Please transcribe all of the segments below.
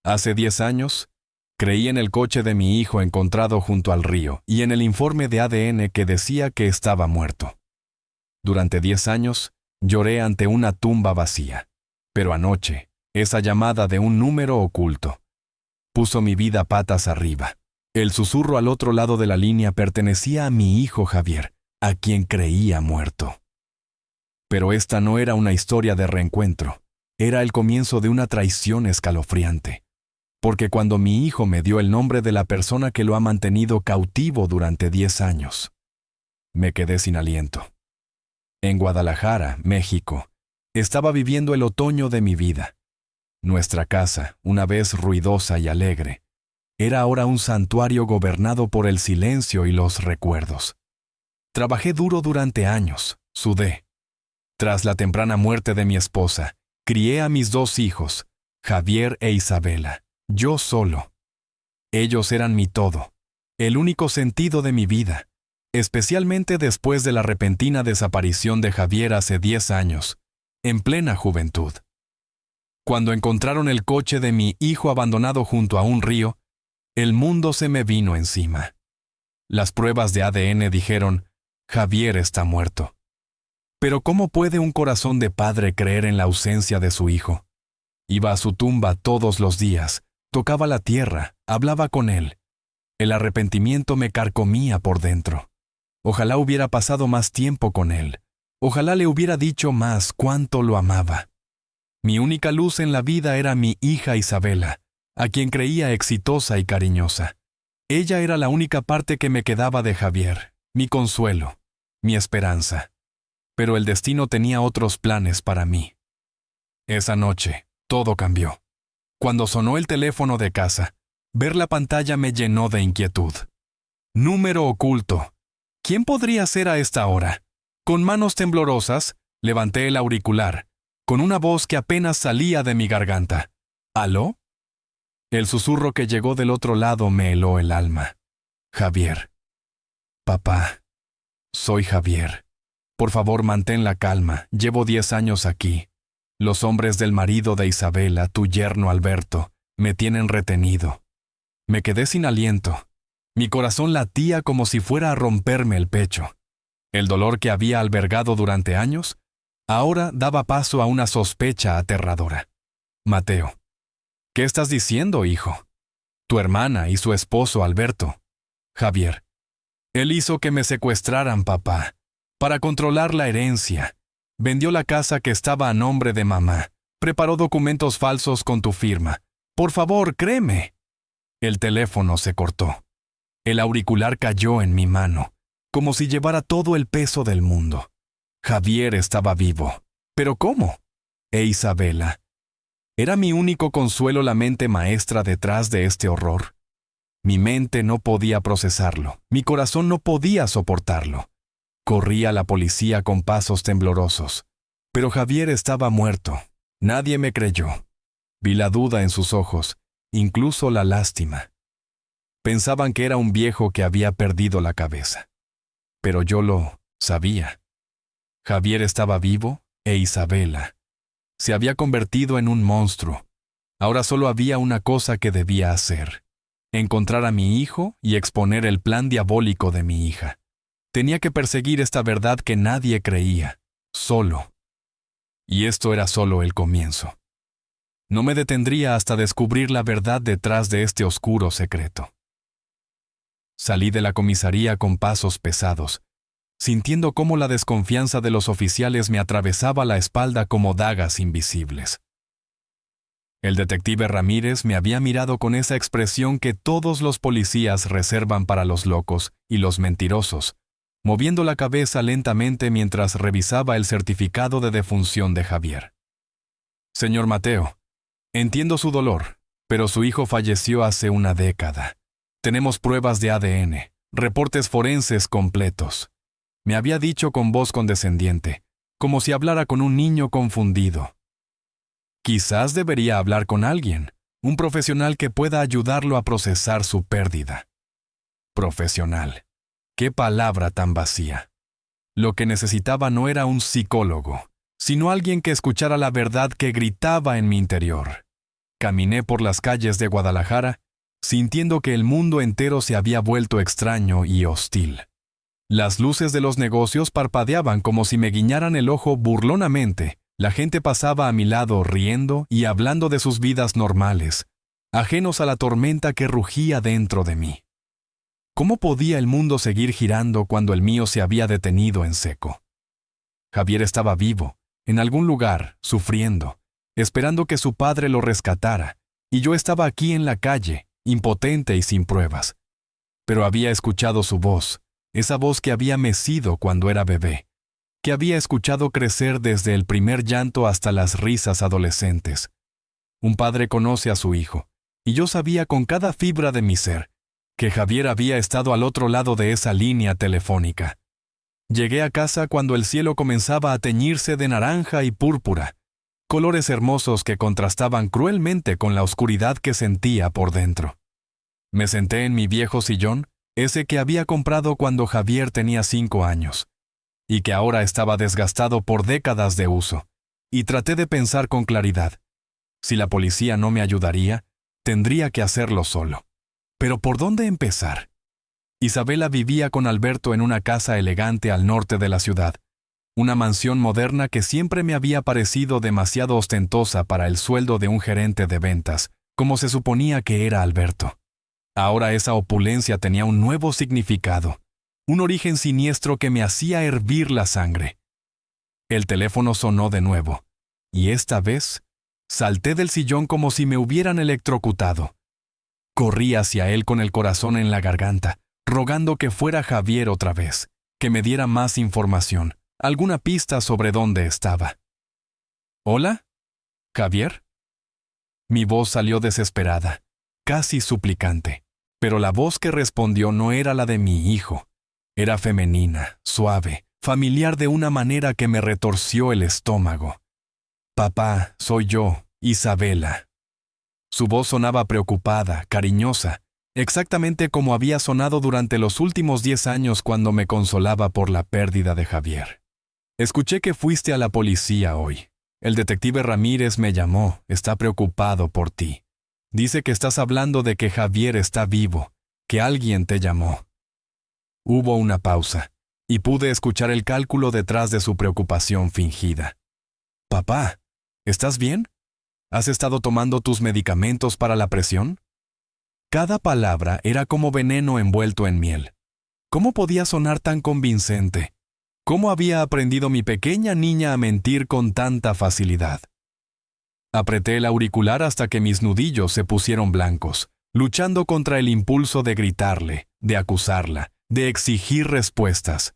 Hace 10 años, creí en el coche de mi hijo encontrado junto al río y en el informe de ADN que decía que estaba muerto. Durante 10 años, lloré ante una tumba vacía. Pero anoche, esa llamada de un número oculto puso mi vida patas arriba. El susurro al otro lado de la línea pertenecía a mi hijo Javier, a quien creía muerto. Pero esta no era una historia de reencuentro, era el comienzo de una traición escalofriante. Porque cuando mi hijo me dio el nombre de la persona que lo ha mantenido cautivo durante 10 años, me quedé sin aliento. En Guadalajara, México, estaba viviendo el otoño de mi vida. Nuestra casa, una vez ruidosa y alegre, era ahora un santuario gobernado por el silencio y los recuerdos. Trabajé duro durante años, sudé. Tras la temprana muerte de mi esposa, crié a mis 2 hijos, Javier e Isabela, yo solo. Ellos eran mi todo, el único sentido de mi vida, especialmente después de la repentina desaparición de Javier hace 10 años, en plena juventud. Cuando encontraron el coche de mi hijo abandonado junto a un río, el mundo se me vino encima. Las pruebas de ADN dijeron, Javier está muerto. Pero ¿cómo puede un corazón de padre creer en la ausencia de su hijo? Iba a su tumba todos los días, tocaba la tierra, hablaba con él. El arrepentimiento me carcomía por dentro. Ojalá hubiera pasado más tiempo con él. Ojalá le hubiera dicho más cuánto lo amaba. Mi única luz en la vida era mi hija Isabela, a quien creía exitosa y cariñosa. Ella era la única parte que me quedaba de Javier, mi consuelo, mi esperanza. Pero el destino tenía otros planes para mí. Esa noche, todo cambió. Cuando sonó el teléfono de casa, ver la pantalla me llenó de inquietud. Número oculto. ¿Quién podría ser a esta hora? Con manos temblorosas, levanté el auricular, con una voz que apenas salía de mi garganta. ¿Aló? El susurro que llegó del otro lado me heló el alma. Javier. Papá. Soy Javier. Por favor, mantén la calma. Llevo 10 años aquí. Los hombres del marido de Isabela, tu yerno Alberto, me tienen retenido. Me quedé sin aliento. Mi corazón latía como si fuera a romperme el pecho. El dolor que había albergado durante años, ahora daba paso a una sospecha aterradora. Mateo. ¿Qué estás diciendo, hijo? Tu hermana y su esposo Alberto. Javier. Él hizo que me secuestraran, papá, para controlar la herencia. Vendió la casa que estaba a nombre de mamá. Preparó documentos falsos con tu firma. Por favor, créeme. El teléfono se cortó. El auricular cayó en mi mano, como si llevara todo el peso del mundo. Javier estaba vivo. ¿Pero cómo? E Isabela. ¿Era mi único consuelo la mente maestra detrás de este horror? Mi mente no podía procesarlo. Mi corazón no podía soportarlo. Corrí a la policía con pasos temblorosos. Pero Javier estaba muerto. Nadie me creyó. Vi la duda en sus ojos, incluso la lástima. Pensaban que era un viejo que había perdido la cabeza. Pero yo lo sabía. Javier estaba vivo e Isabela se había convertido en un monstruo. Ahora solo había una cosa que debía hacer: encontrar a mi hijo y exponer el plan diabólico de mi hija. Tenía que perseguir esta verdad que nadie creía, solo. Y esto era solo el comienzo. No me detendría hasta descubrir la verdad detrás de este oscuro secreto. Salí de la comisaría con pasos pesados, sintiendo cómo la desconfianza de los oficiales me atravesaba la espalda como dagas invisibles. El detective Ramírez me había mirado con esa expresión que todos los policías reservan para los locos y los mentirosos, moviendo la cabeza lentamente mientras revisaba el certificado de defunción de Javier. Señor Mateo, entiendo su dolor, pero su hijo falleció hace una década. Tenemos pruebas de ADN, reportes forenses completos. Me había dicho con voz condescendiente, como si hablara con un niño confundido. Quizás debería hablar con alguien, un profesional que pueda ayudarlo a procesar su pérdida. Profesional. ¡Qué palabra tan vacía! Lo que necesitaba no era un psicólogo, sino alguien que escuchara la verdad que gritaba en mi interior. Caminé por las calles de Guadalajara, sintiendo que el mundo entero se había vuelto extraño y hostil. Las luces de los negocios parpadeaban como si me guiñaran el ojo burlonamente. La gente pasaba a mi lado riendo y hablando de sus vidas normales, ajenos a la tormenta que rugía dentro de mí. ¿Cómo podía el mundo seguir girando cuando el mío se había detenido en seco? Javier estaba vivo, en algún lugar, sufriendo, esperando que su padre lo rescatara, y yo estaba aquí en la calle, impotente y sin pruebas. Pero había escuchado su voz, esa voz que había mecido cuando era bebé, que había escuchado crecer desde el primer llanto hasta las risas adolescentes. Un padre conoce a su hijo, y yo sabía con cada fibra de mi ser que Javier había estado al otro lado de esa línea telefónica. Llegué a casa cuando el cielo comenzaba a teñirse de naranja y púrpura, colores hermosos que contrastaban cruelmente con la oscuridad que sentía por dentro. Me senté en mi viejo sillón, ese que había comprado cuando Javier tenía 5 años, y que ahora estaba desgastado por décadas de uso, y traté de pensar con claridad. Si la policía no me ayudaría, tendría que hacerlo solo. Pero ¿por dónde empezar? Isabela vivía con Alberto en una casa elegante al norte de la ciudad, una mansión moderna que siempre me había parecido demasiado ostentosa para el sueldo de un gerente de ventas, como se suponía que era Alberto. Ahora esa opulencia tenía un nuevo significado, un origen siniestro que me hacía hervir la sangre. El teléfono sonó de nuevo, y esta vez salté del sillón como si me hubieran electrocutado. Corrí hacia él con el corazón en la garganta, rogando que fuera Javier otra vez, que me diera más información, alguna pista sobre dónde estaba. ¿Hola? ¿Javier? Mi voz salió desesperada, casi suplicante, pero la voz que respondió no era la de mi hijo. Era femenina, suave, familiar de una manera que me retorció el estómago. Papá, soy yo, Isabela. Su voz sonaba preocupada, cariñosa, exactamente como había sonado durante los últimos 10 años cuando me consolaba por la pérdida de Javier. Escuché que fuiste a la policía hoy. El detective Ramírez me llamó, está preocupado por ti. Dice que estás hablando de que Javier está vivo, que alguien te llamó. Hubo una pausa, y pude escuchar el cálculo detrás de su preocupación fingida. Papá, ¿estás bien? ¿Has estado tomando tus medicamentos para la presión? Cada palabra era como veneno envuelto en miel. ¿Cómo podía sonar tan convincente? ¿Cómo había aprendido mi pequeña niña a mentir con tanta facilidad? Apreté el auricular hasta que mis nudillos se pusieron blancos, luchando contra el impulso de gritarle, de acusarla, de exigir respuestas.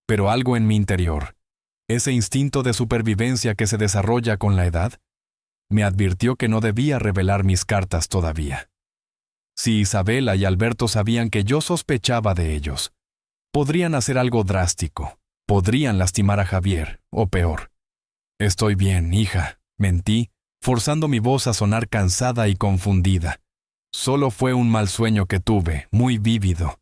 Pero algo en mi interior, ese instinto de supervivencia que se desarrolla con la edad, me advirtió que no debía revelar mis cartas todavía. Si Isabela y Alberto sabían que yo sospechaba de ellos, podrían hacer algo drástico, podrían lastimar a Javier, o peor. Estoy bien, hija, mentí, forzando mi voz a sonar cansada y confundida. Solo fue un mal sueño que tuve, muy vívido.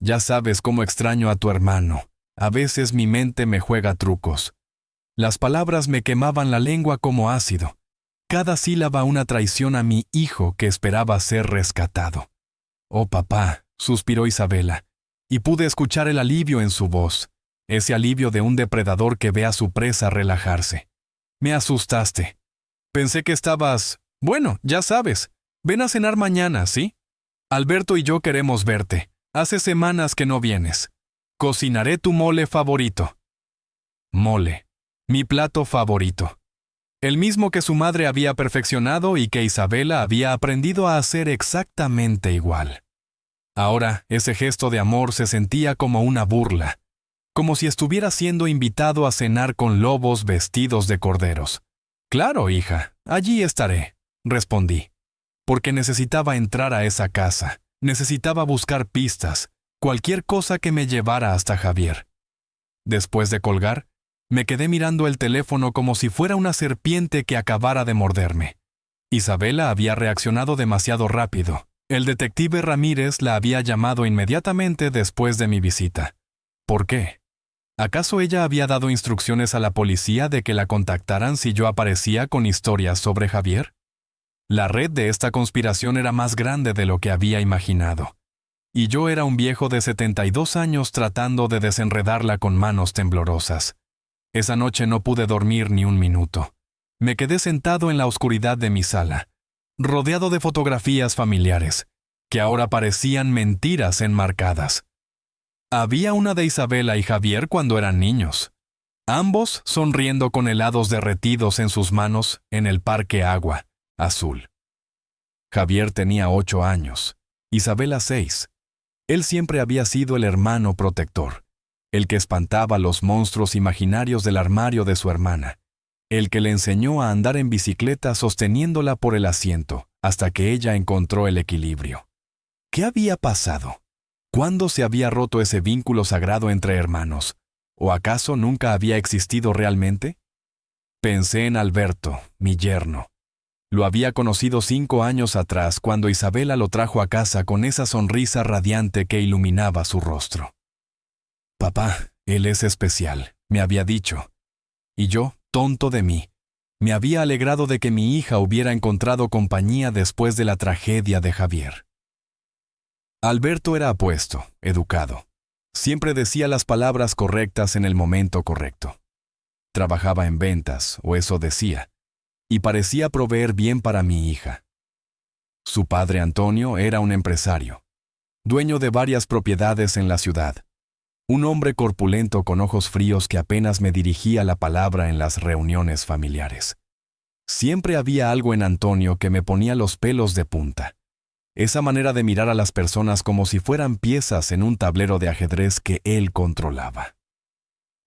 Ya sabes cómo extraño a tu hermano. A veces mi mente me juega trucos. Las palabras me quemaban la lengua como ácido. Cada sílaba una traición a mi hijo que esperaba ser rescatado. Oh, papá, suspiró Isabela, y pude escuchar el alivio en su voz, ese alivio de un depredador que ve a su presa relajarse. Me asustaste. Pensé que estabas... Bueno, ya sabes. Ven a cenar mañana, ¿sí? Alberto y yo queremos verte. Hace semanas que no vienes. Cocinaré tu mole favorito. Mole. Mi plato favorito. El mismo que su madre había perfeccionado y que Isabela había aprendido a hacer exactamente igual. Ahora, ese gesto de amor se sentía como una burla, como si estuviera siendo invitado a cenar con lobos vestidos de corderos. Claro, hija, allí estaré, respondí, porque necesitaba entrar a esa casa, necesitaba buscar pistas, cualquier cosa que me llevara hasta Javier. Después de colgar, me quedé mirando el teléfono como si fuera una serpiente que acabara de morderme. Isabela había reaccionado demasiado rápido. El detective Ramírez la había llamado inmediatamente después de mi visita. ¿Por qué? ¿Acaso ella había dado instrucciones a la policía de que la contactaran si yo aparecía con historias sobre Javier? La red de esta conspiración era más grande de lo que había imaginado. Y yo era un viejo de 72 años tratando de desenredarla con manos temblorosas. Esa noche no pude dormir ni un minuto. Me quedé sentado en la oscuridad de mi sala, rodeado de fotografías familiares, que ahora parecían mentiras enmarcadas. Había una de Isabela y Javier cuando eran niños, ambos sonriendo con helados derretidos en sus manos en el Parque Agua Azul. Javier tenía 8 años, Isabela 6. Él siempre había sido el hermano protector, el que espantaba los monstruos imaginarios del armario de su hermana, el que le enseñó a andar en bicicleta sosteniéndola por el asiento hasta que ella encontró el equilibrio. ¿Qué había pasado? ¿Cuándo se había roto ese vínculo sagrado entre hermanos? ¿O acaso nunca había existido realmente? Pensé en Alberto, mi yerno. Lo había conocido 5 años atrás cuando Isabela lo trajo a casa con esa sonrisa radiante que iluminaba su rostro. Papá, él es especial, me había dicho. Y yo, tonto de mí, me había alegrado de que mi hija hubiera encontrado compañía después de la tragedia de Javier. Alberto era apuesto, educado. Siempre decía las palabras correctas en el momento correcto. Trabajaba en ventas, o eso decía, y parecía proveer bien para mi hija. Su padre Antonio era un empresario, dueño de varias propiedades en la ciudad. Un hombre corpulento con ojos fríos que apenas me dirigía la palabra en las reuniones familiares. Siempre había algo en Antonio que me ponía los pelos de punta. Esa manera de mirar a las personas como si fueran piezas en un tablero de ajedrez que él controlaba.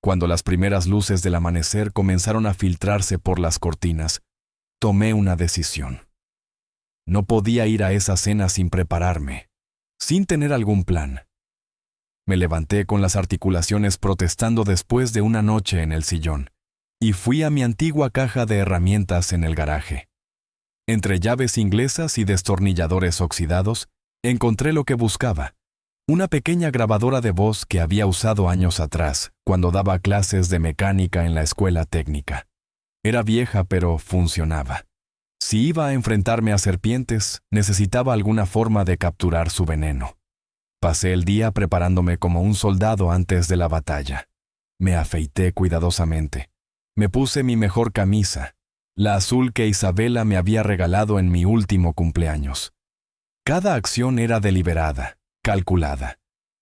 Cuando las primeras luces del amanecer comenzaron a filtrarse por las cortinas, tomé una decisión. No podía ir a esa cena sin prepararme, sin tener algún plan. Me levanté con las articulaciones protestando después de una noche en el sillón, y fui a mi antigua caja de herramientas en el garaje. Entre llaves inglesas y destornilladores oxidados, encontré lo que buscaba, una pequeña grabadora de voz que había usado años atrás, cuando daba clases de mecánica en la escuela técnica. Era vieja, pero funcionaba. Si iba a enfrentarme a serpientes, necesitaba alguna forma de capturar su veneno. Pasé el día preparándome como un soldado antes de la batalla. Me afeité cuidadosamente. Me puse mi mejor camisa, la azul que Isabela me había regalado en mi último cumpleaños. Cada acción era deliberada, calculada.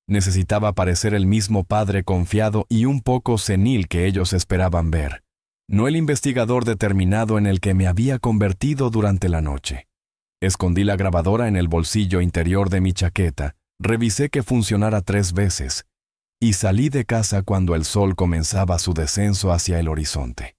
Necesitaba parecer el mismo padre confiado y un poco senil que ellos esperaban ver, no el investigador determinado en el que me había convertido durante la noche. Escondí la grabadora en el bolsillo interior de mi chaqueta, revisé que funcionara 3 veces, y salí de casa cuando el sol comenzaba su descenso hacia el horizonte.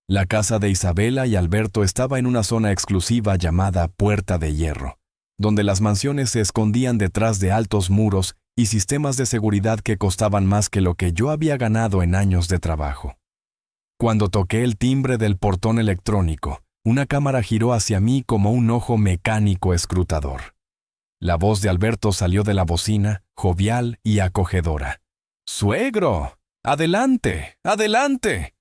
La casa de Isabela y Alberto estaba en una zona exclusiva llamada Puerta de Hierro, donde las mansiones se escondían detrás de altos muros y sistemas de seguridad que costaban más que lo que yo había ganado en años de trabajo. Cuando toqué el timbre del portón electrónico, una cámara giró hacia mí como un ojo mecánico escrutador. La voz de Alberto salió de la bocina, jovial y acogedora. ¡Suegro! ¡Adelante! ¡Adelante!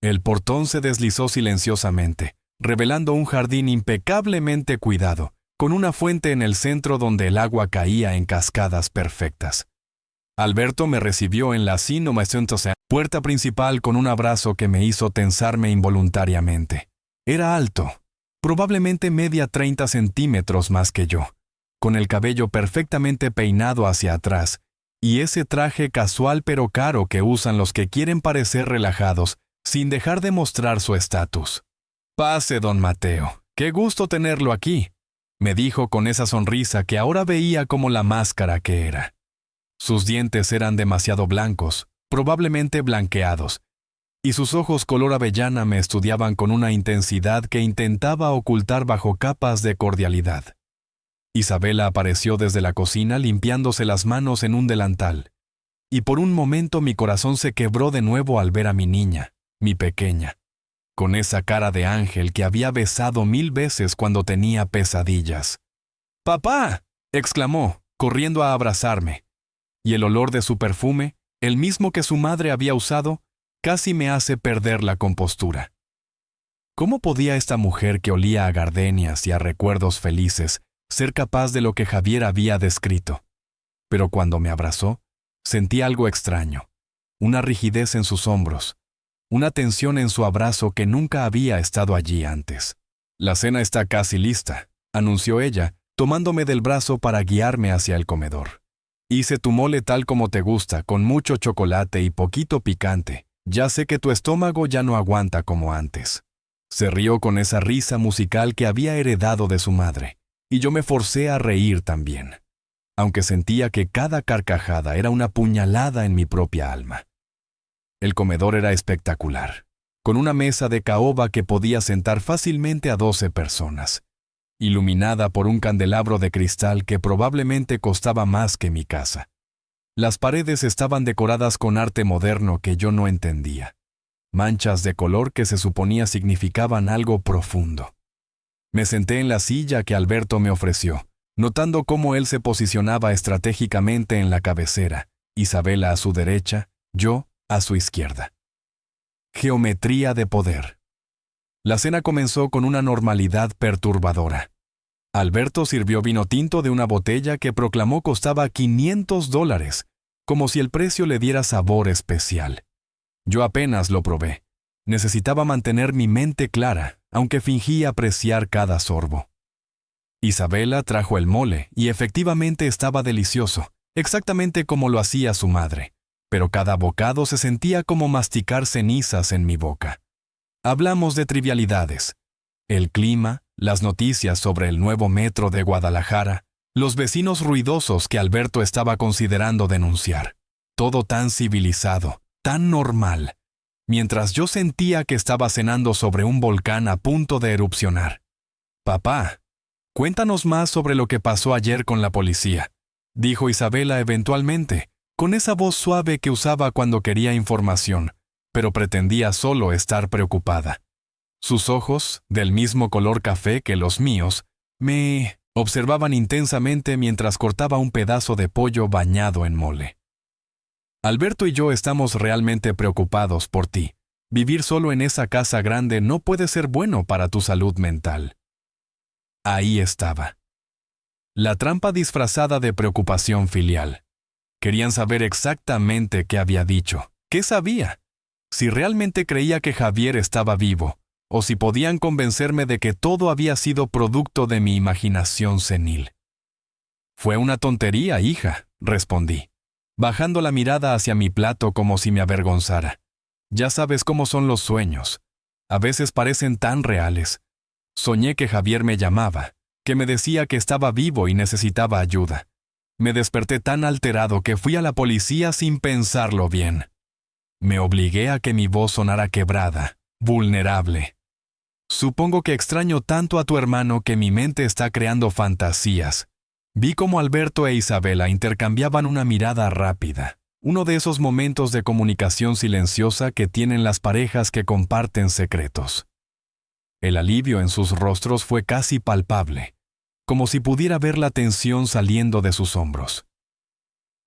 El portón se deslizó silenciosamente, revelando un jardín impecablemente cuidado, con una fuente en el centro donde el agua caía en cascadas perfectas. Alberto me recibió en la puerta principal con un abrazo que me hizo tensarme involuntariamente. Era alto, probablemente media 30 centímetros más que yo, con el cabello perfectamente peinado hacia atrás, y ese traje casual pero caro que usan los que quieren parecer relajados, sin dejar de mostrar su estatus. «Pase, don Mateo, qué gusto tenerlo aquí», me dijo con esa sonrisa que ahora veía como la máscara que era. Sus dientes eran demasiado blancos, probablemente blanqueados, y sus ojos color avellana me estudiaban con una intensidad que intentaba ocultar bajo capas de cordialidad. Isabela apareció desde la cocina limpiándose las manos en un delantal, y por un momento mi corazón se quebró de nuevo al ver a mi niña, mi pequeña, con esa cara de ángel que había besado 1000 veces cuando tenía pesadillas. «¡Papá!», exclamó, corriendo a abrazarme, y el olor de su perfume, el mismo que su madre había usado, casi me hace perder la compostura. ¿Cómo podía esta mujer que olía a gardenias y a recuerdos felices ser capaz de lo que Javier había descrito? Pero cuando me abrazó, sentí algo extraño, una rigidez en sus hombros, una tensión en su abrazo que nunca había estado allí antes. «La cena está casi lista», anunció ella, tomándome del brazo para guiarme hacia el comedor. «Hice tu mole tal como te gusta, con mucho chocolate y poquito picante. Ya sé que tu estómago ya no aguanta como antes». Se rió con esa risa musical que había heredado de su madre, y yo me forcé a reír también, aunque sentía que cada carcajada era una puñalada en mi propia alma. El comedor era espectacular, con una mesa de caoba que podía sentar fácilmente a 12 personas, iluminada por un candelabro de cristal que probablemente costaba más que mi casa. Las paredes estaban decoradas con arte moderno que yo no entendía, manchas de color que se suponía significaban algo profundo. Me senté en la silla que Alberto me ofreció, notando cómo él se posicionaba estratégicamente en la cabecera, Isabela a su derecha, yo a su izquierda. Geometría de poder. La cena comenzó con una normalidad perturbadora. Alberto sirvió vino tinto de una botella que proclamó costaba $500, como si el precio le diera sabor especial. Yo apenas lo probé. Necesitaba mantener mi mente clara, aunque fingí apreciar cada sorbo. Isabela trajo el mole y efectivamente estaba delicioso, exactamente como lo hacía su madre, pero cada bocado se sentía como masticar cenizas en mi boca. Hablamos de trivialidades: el clima, las noticias sobre el nuevo metro de Guadalajara, los vecinos ruidosos que Alberto estaba considerando denunciar. Todo tan civilizado, tan normal, mientras yo sentía que estaba cenando sobre un volcán a punto de erupcionar. «Papá, cuéntanos más sobre lo que pasó ayer con la policía», dijo Isabela eventualmente, con esa voz suave que usaba cuando quería información, pero pretendía solo estar preocupada. Sus ojos, del mismo color café que los míos, me observaban intensamente mientras cortaba un pedazo de pollo bañado en mole. «Alberto y yo estamos realmente preocupados por ti. Vivir solo en esa casa grande no puede ser bueno para tu salud mental». Ahí estaba. La trampa disfrazada de preocupación filial. Querían saber exactamente qué había dicho. ¿Qué sabía? Si realmente creía que Javier estaba vivo, o si podían convencerme de que todo había sido producto de mi imaginación senil. «Fue una tontería, hija», respondí, bajando la mirada hacia mi plato como si me avergonzara. «Ya sabes cómo son los sueños. A veces parecen tan reales. Soñé que Javier me llamaba, que me decía que estaba vivo y necesitaba ayuda. Me desperté tan alterado que fui a la policía sin pensarlo bien. Me obligué a que mi voz sonara quebrada, vulnerable. Supongo que extraño tanto a tu hermano que mi mente está creando fantasías». Vi cómo Alberto e Isabela intercambiaban una mirada rápida, uno de esos momentos de comunicación silenciosa que tienen las parejas que comparten secretos. El alivio en sus rostros fue casi palpable, como si pudiera ver la tensión saliendo de sus hombros.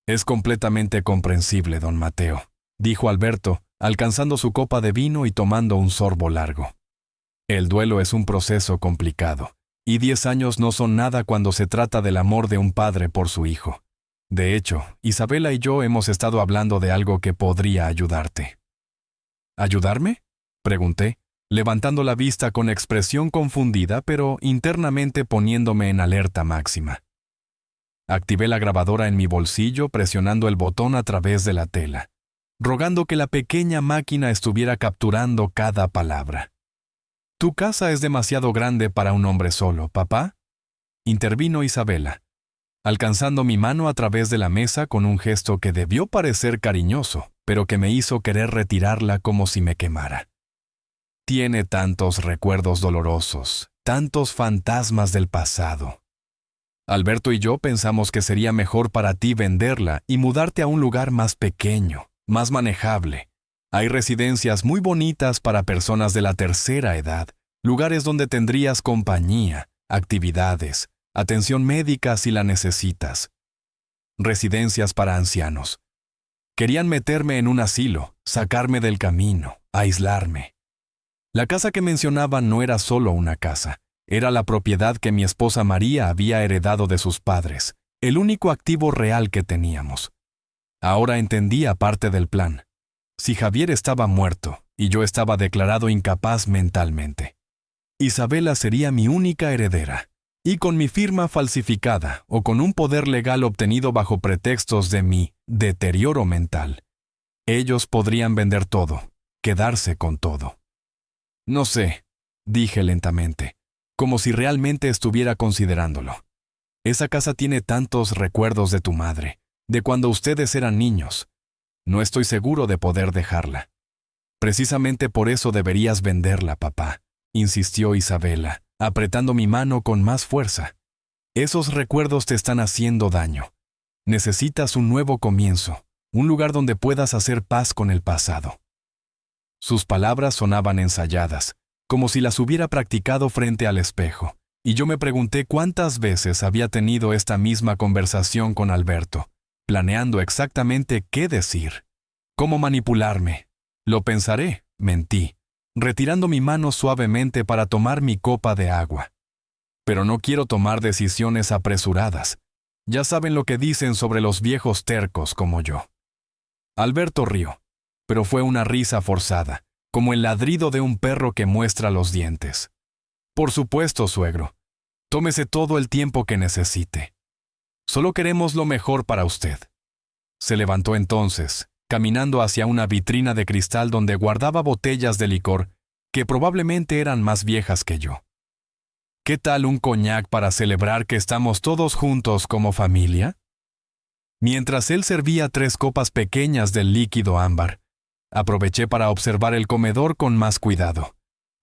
«Es completamente comprensible, don Mateo», dijo Alberto, alcanzando su copa de vino y tomando un sorbo largo. «El duelo es un proceso complicado. Y 10 años no son nada cuando se trata del amor de un padre por su hijo. De hecho, Isabela y yo hemos estado hablando de algo que podría ayudarte». «¿Ayudarme?», pregunté, levantando la vista con expresión confundida, pero internamente poniéndome en alerta máxima. Activé la grabadora en mi bolsillo presionando el botón a través de la tela, rogando que la pequeña máquina estuviera capturando cada palabra. «Tu casa es demasiado grande para un hombre solo, papá», intervino Isabela, alcanzando mi mano a través de la mesa con un gesto que debió parecer cariñoso, pero que me hizo querer retirarla como si me quemara. «Tiene tantos recuerdos dolorosos, tantos fantasmas del pasado. Alberto y yo pensamos que sería mejor para ti venderla y mudarte a un lugar más pequeño, más manejable. Hay residencias muy bonitas para personas de la tercera edad, lugares donde tendrías compañía, actividades, atención médica si la necesitas. Residencias para ancianos. Querían meterme en un asilo, sacarme del camino, aislarme. La casa que mencionaba no era solo una casa, era la propiedad que mi esposa María había heredado de sus padres, el único activo real que teníamos. Ahora entendía parte del plan. Si Javier estaba muerto y yo estaba declarado incapaz mentalmente, Isabela sería mi única heredera, y con mi firma falsificada o con un poder legal obtenido bajo pretextos de mi deterioro mental, ellos podrían vender todo, quedarse con todo. No sé, dije lentamente, como si realmente estuviera considerándolo. Esa casa tiene tantos recuerdos de tu madre, de cuando ustedes eran niños. No estoy seguro de poder dejarla. Precisamente por eso deberías venderla, papá, insistió Isabela, apretando mi mano con más fuerza. Esos recuerdos te están haciendo daño. Necesitas un nuevo comienzo, un lugar donde puedas hacer paz con el pasado. Sus palabras sonaban ensayadas, como si las hubiera practicado frente al espejo, y yo me pregunté cuántas veces había tenido esta misma conversación con Alberto, planeando exactamente qué decir, cómo manipularme. Lo pensaré, mentí, retirando mi mano suavemente para tomar mi copa de agua. Pero no quiero tomar decisiones apresuradas. Ya saben lo que dicen sobre los viejos tercos como yo. Alberto rió, pero fue una risa forzada, como el ladrido de un perro que muestra los dientes. Por supuesto, suegro. Tómese todo el tiempo que necesite. Solo queremos lo mejor para usted. Se levantó entonces, caminando hacia una vitrina de cristal donde guardaba botellas de licor que probablemente eran más viejas que yo. ¿Qué tal un coñac para celebrar que estamos todos juntos como familia? Mientras él servía 3 copas pequeñas del líquido ámbar, aproveché para observar el comedor con más cuidado.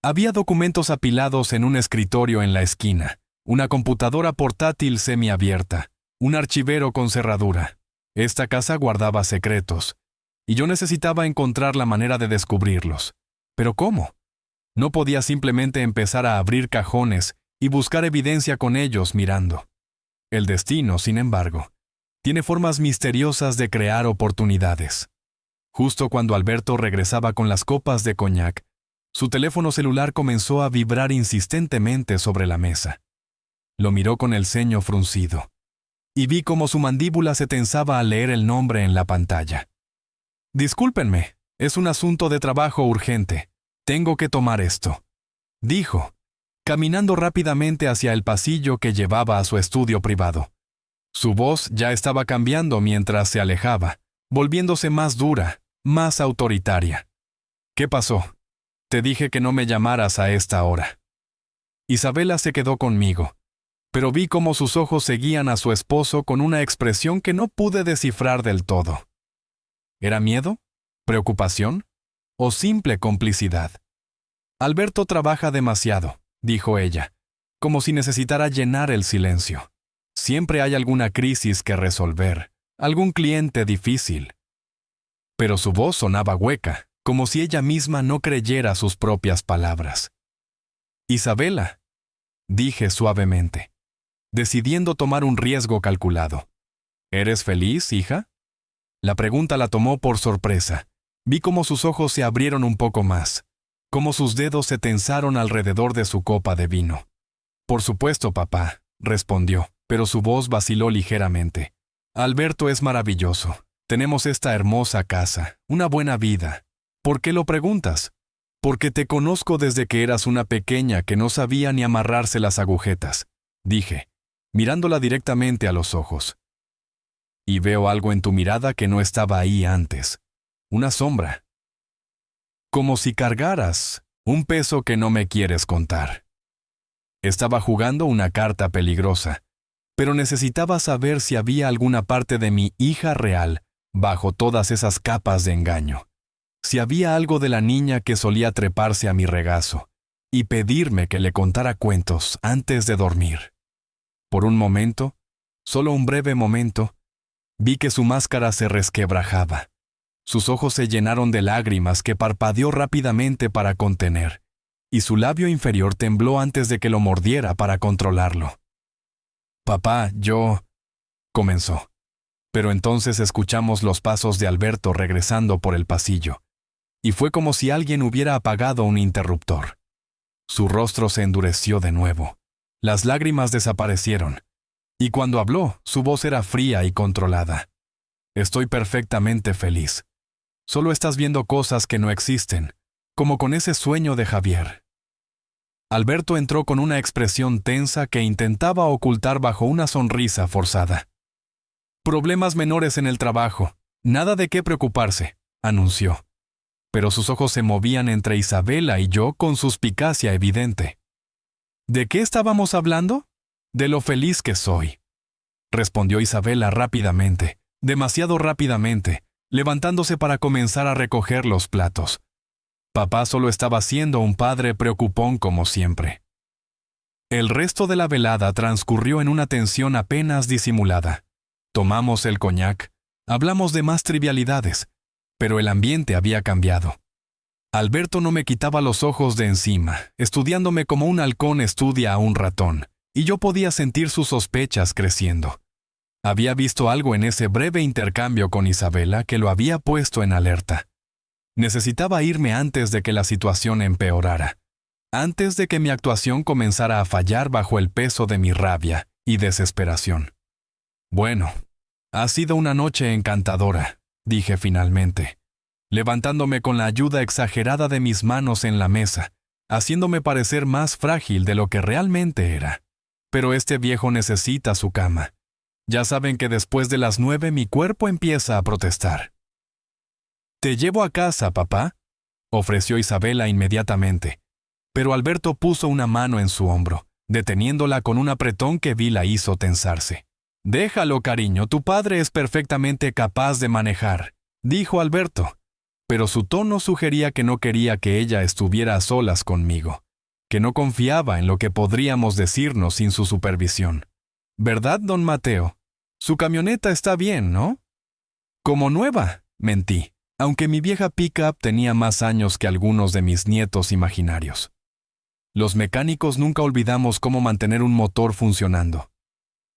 Había documentos apilados en un escritorio en la esquina, una computadora portátil semiabierta, un archivero con cerradura. Esta casa guardaba secretos, y yo necesitaba encontrar la manera de descubrirlos. ¿Pero cómo? No podía simplemente empezar a abrir cajones y buscar evidencia con ellos mirando. El destino, sin embargo, tiene formas misteriosas de crear oportunidades. Justo cuando Alberto regresaba con las copas de coñac, su teléfono celular comenzó a vibrar insistentemente sobre la mesa. Lo miró con el ceño fruncido, y vi cómo su mandíbula se tensaba al leer el nombre en la pantalla. «Discúlpenme, es un asunto de trabajo urgente. Tengo que tomar esto», dijo, caminando rápidamente hacia el pasillo que llevaba a su estudio privado. Su voz ya estaba cambiando mientras se alejaba, volviéndose más dura, más autoritaria. «¿Qué pasó? Te dije que no me llamaras a esta hora». Isabela se quedó conmigo, pero vi cómo sus ojos seguían a su esposo con una expresión que no pude descifrar del todo. ¿Era miedo? ¿Preocupación? ¿O simple complicidad? «Alberto trabaja demasiado», dijo ella, como si necesitara llenar el silencio. «Siempre hay alguna crisis que resolver, algún cliente difícil». Pero su voz sonaba hueca, como si ella misma no creyera sus propias palabras. «Isabela», dije suavemente, decidiendo tomar un riesgo calculado. «¿Eres feliz, hija?» La pregunta la tomó por sorpresa. Vi cómo sus ojos se abrieron un poco más, cómo sus dedos se tensaron alrededor de su copa de vino. «Por supuesto, papá», respondió, pero su voz vaciló ligeramente. «Alberto es maravilloso. Tenemos esta hermosa casa, una buena vida. ¿Por qué lo preguntas?» «Porque te conozco desde que eras una pequeña que no sabía ni amarrarse las agujetas», dije, mirándola directamente a los ojos. «Y veo algo en tu mirada que no estaba ahí antes. Una sombra. Como si cargaras un peso que no me quieres contar». Estaba jugando una carta peligrosa, pero necesitaba saber si había alguna parte de mi hija real bajo todas esas capas de engaño. Si había algo de la niña que solía treparse a mi regazo y pedirme que le contara cuentos antes de dormir. Por un momento, solo un breve momento, vi que su máscara se resquebrajaba. Sus ojos se llenaron de lágrimas que parpadeó rápidamente para contener, y su labio inferior tembló antes de que lo mordiera para controlarlo. «Papá, yo...» comenzó. Pero entonces escuchamos los pasos de Alberto regresando por el pasillo. y fue como si alguien hubiera apagado un interruptor. Su rostro se endureció de nuevo. Las lágrimas desaparecieron. Y cuando habló, su voz era fría y controlada. Estoy perfectamente feliz. Solo estás viendo cosas que no existen, como con ese sueño de Javier. Alberto entró con una expresión tensa que intentaba ocultar bajo una sonrisa forzada. Problemas menores en el trabajo. Nada de qué preocuparse, anunció. Pero sus ojos se movían entre Isabela y yo con suspicacia evidente. ¿De qué estábamos hablando? De lo feliz que soy, respondió Isabela rápidamente, demasiado rápidamente, levantándose para comenzar a recoger los platos. Papá solo estaba siendo un padre preocupón como siempre. El resto de la velada transcurrió en una tensión apenas disimulada. Tomamos el coñac, hablamos de más trivialidades, pero el ambiente había cambiado. Alberto no me quitaba los ojos de encima, estudiándome como un halcón estudia a un ratón, y yo podía sentir sus sospechas creciendo. Había visto algo en ese breve intercambio con Isabela que lo había puesto en alerta. Necesitaba irme antes de que la situación empeorara, antes de que mi actuación comenzara a fallar bajo el peso de mi rabia y desesperación. Bueno, ha sido una noche encantadora, dije finalmente, levantándome con la ayuda exagerada de mis manos en la mesa, haciéndome parecer más frágil de lo que realmente era. Pero este viejo necesita su cama. Ya saben que después de las 9 mi cuerpo empieza a protestar. «Te llevo a casa, papá», ofreció Isabela inmediatamente, pero Alberto puso una mano en su hombro, deteniéndola con un apretón que vi la hizo tensarse. «Déjalo, cariño, tu padre es perfectamente capaz de manejar», dijo Alberto, pero su tono sugería que no quería que ella estuviera a solas conmigo, que no confiaba en lo que podríamos decirnos sin su supervisión. «¿Verdad, don Mateo? Su camioneta está bien, ¿no?» «Como nueva», mentí, aunque mi vieja pick-up tenía más años que algunos de mis nietos imaginarios. Los mecánicos nunca olvidamos cómo mantener un motor funcionando.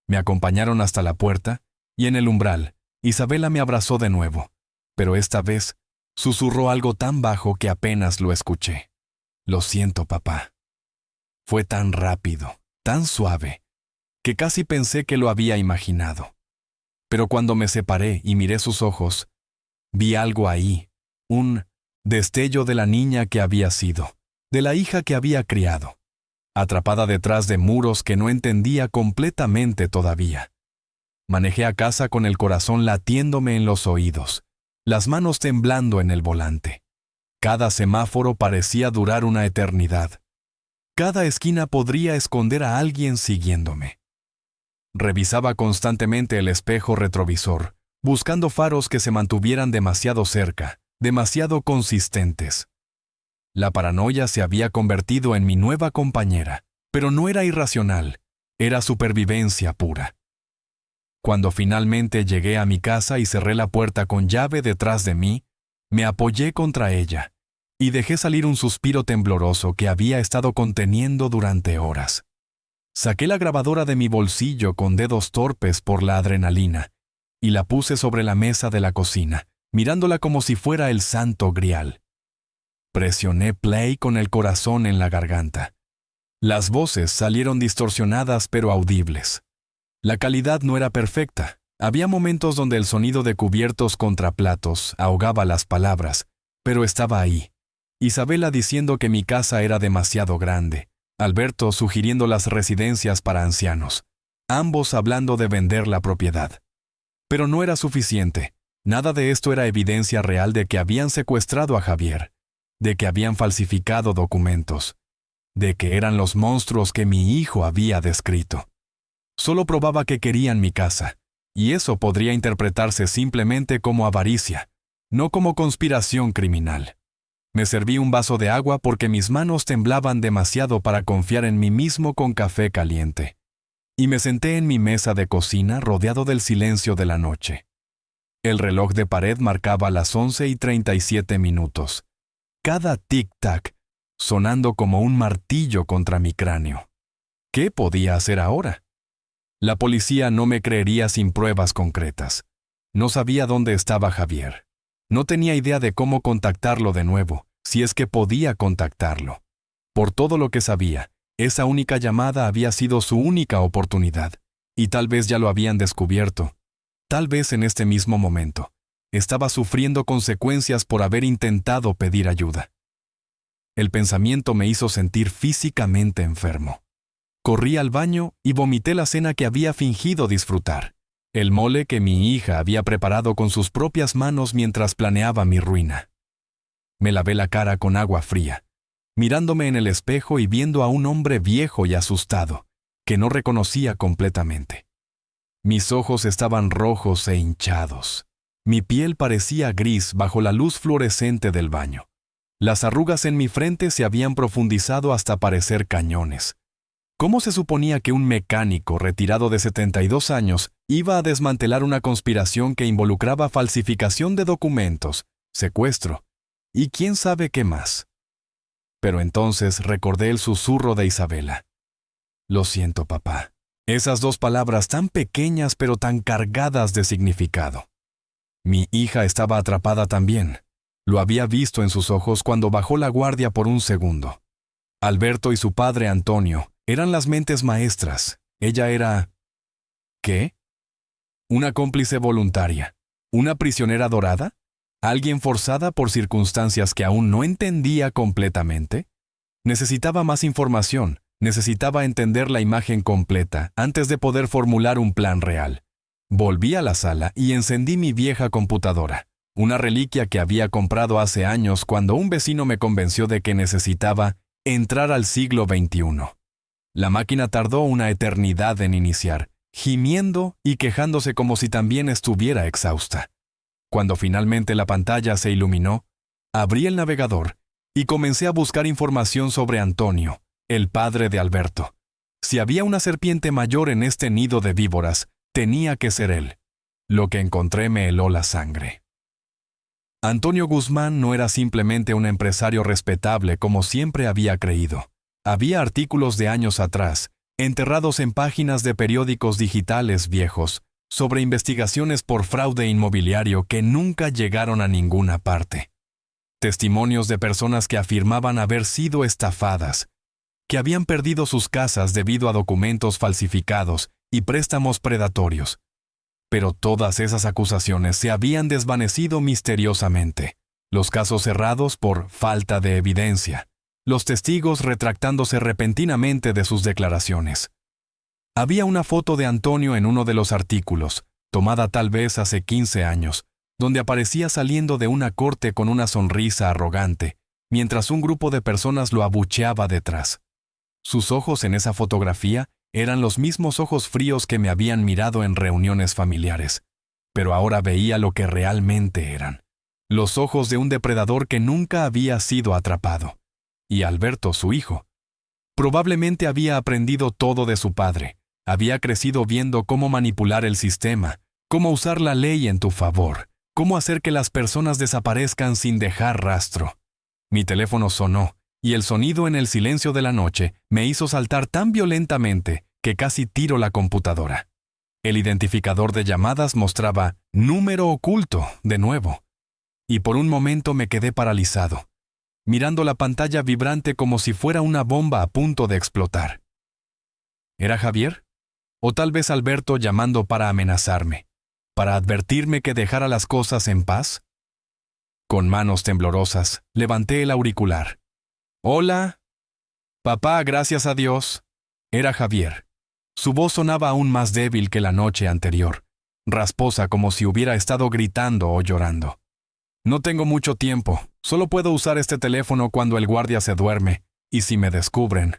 Me acompañaron hasta la puerta, y en el umbral, Isabela me abrazó de nuevo, pero esta vez susurró algo tan bajo que apenas lo escuché. «Lo siento, papá». Fue tan rápido, tan suave, que casi pensé que lo había imaginado. Pero cuando me separé y miré sus ojos, vi algo ahí, un destello de la niña que había sido, de la hija que había criado, atrapada detrás de muros que no entendía completamente todavía. Manejé a casa con el corazón latiéndome en los oídos, las manos temblando en el volante. Cada semáforo parecía durar una eternidad. Cada esquina podría esconder a alguien siguiéndome. Revisaba constantemente el espejo retrovisor, buscando faros que se mantuvieran demasiado cerca, demasiado consistentes. La paranoia se había convertido en mi nueva compañera, pero no era irracional, era supervivencia pura. Cuando finalmente llegué a mi casa y cerré la puerta con llave detrás de mí, me apoyé contra ella y dejé salir un suspiro tembloroso que había estado conteniendo durante horas. Saqué la grabadora de mi bolsillo con dedos torpes por la adrenalina y la puse sobre la mesa de la cocina, mirándola como si fuera el santo grial. Presioné play con el corazón en la garganta. Las voces salieron distorsionadas pero audibles. La calidad no era perfecta. Había momentos donde el sonido de cubiertos contra platos ahogaba las palabras, pero estaba ahí. Isabela diciendo que mi casa era demasiado grande. Alberto sugiriendo las residencias para ancianos. Ambos hablando de vender la propiedad. Pero no era suficiente. Nada de esto era evidencia real de que habían secuestrado a Javier, de que habían falsificado documentos, de que eran los monstruos que mi hijo había descrito. Solo probaba que querían mi casa, y eso podría interpretarse simplemente como avaricia, no como conspiración criminal. Me serví un vaso de agua porque mis manos temblaban demasiado para confiar en mí mismo con café caliente. Y me senté en mi mesa de cocina rodeado del silencio de la noche. El reloj de pared marcaba las 11:37. Cada tic-tac sonando como un martillo contra mi cráneo. ¿Qué podía hacer ahora? La policía no me creería sin pruebas concretas. No sabía dónde estaba Javier. No tenía idea de cómo contactarlo de nuevo, si es que podía contactarlo. Por todo lo que sabía, esa única llamada había sido su única oportunidad, y tal vez ya lo habían descubierto. Tal vez en este mismo momento, estaba sufriendo consecuencias por haber intentado pedir ayuda. El pensamiento me hizo sentir físicamente enfermo. Corrí al baño y vomité la cena que había fingido disfrutar, el mole que mi hija había preparado con sus propias manos mientras planeaba mi ruina. Me lavé la cara con agua fría, mirándome en el espejo y viendo a un hombre viejo y asustado, que no reconocía completamente. Mis ojos estaban rojos e hinchados. Mi piel parecía gris bajo la luz fluorescente del baño. Las arrugas en mi frente se habían profundizado hasta parecer cañones. ¿Cómo se suponía que un mecánico retirado de 72 años iba a desmantelar una conspiración que involucraba falsificación de documentos, secuestro y quién sabe qué más? Pero entonces recordé el susurro de Isabela. Lo siento, papá. Esas dos palabras tan pequeñas pero tan cargadas de significado. Mi hija estaba atrapada también. Lo había visto en sus ojos cuando bajó la guardia por un segundo. Alberto y su padre Antonio eran las mentes maestras. Ella era... ¿qué? ¿Una cómplice voluntaria? ¿Una prisionera dorada? ¿Alguien forzada por circunstancias que aún no entendía completamente? Necesitaba más información, necesitaba entender la imagen completa antes de poder formular un plan real. Volví a la sala y encendí mi vieja computadora, una reliquia que había comprado hace años cuando un vecino me convenció de que necesitaba entrar al siglo XXI. La máquina tardó una eternidad en iniciar, gimiendo y quejándose como si también estuviera exhausta. Cuando finalmente la pantalla se iluminó, abrí el navegador y comencé a buscar información sobre Antonio, el padre de Alberto. Si había una serpiente mayor en este nido de víboras, tenía que ser él. Lo que encontré me heló la sangre. Antonio Guzmán no era simplemente un empresario respetable como siempre había creído. Había artículos de años atrás, enterrados en páginas de periódicos digitales viejos, sobre investigaciones por fraude inmobiliario que nunca llegaron a ninguna parte. Testimonios de personas que afirmaban haber sido estafadas, que habían perdido sus casas debido a documentos falsificados y préstamos predatorios. Pero todas esas acusaciones se habían desvanecido misteriosamente. Los casos cerrados por falta de evidencia. Los testigos retractándose repentinamente de sus declaraciones. Había una foto de Antonio en uno de los artículos, tomada tal vez hace 15 años, donde aparecía saliendo de una corte con una sonrisa arrogante, mientras un grupo de personas lo abucheaba detrás. Sus ojos en esa fotografía eran los mismos ojos fríos que me habían mirado en reuniones familiares, pero ahora veía lo que realmente eran. Los ojos de un depredador que nunca había sido atrapado. Y Alberto, su hijo. Probablemente había aprendido todo de su padre. Había crecido viendo cómo manipular el sistema, cómo usar la ley en tu favor, cómo hacer que las personas desaparezcan sin dejar rastro. Mi teléfono sonó, y el sonido en el silencio de la noche me hizo saltar tan violentamente que casi tiro la computadora. El identificador de llamadas mostraba número oculto de nuevo. Y por un momento me quedé paralizado, mirando la pantalla vibrante como si fuera una bomba a punto de explotar. ¿Era Javier? O tal vez Alberto llamando para amenazarme, para advertirme que dejara las cosas en paz. Con manos temblorosas, levanté el auricular. «Hola. Papá, gracias a Dios». Era Javier. Su voz sonaba aún más débil que la noche anterior, rasposa como si hubiera estado gritando o llorando. «No tengo mucho tiempo. Solo puedo usar este teléfono cuando el guardia se duerme, y si me descubren».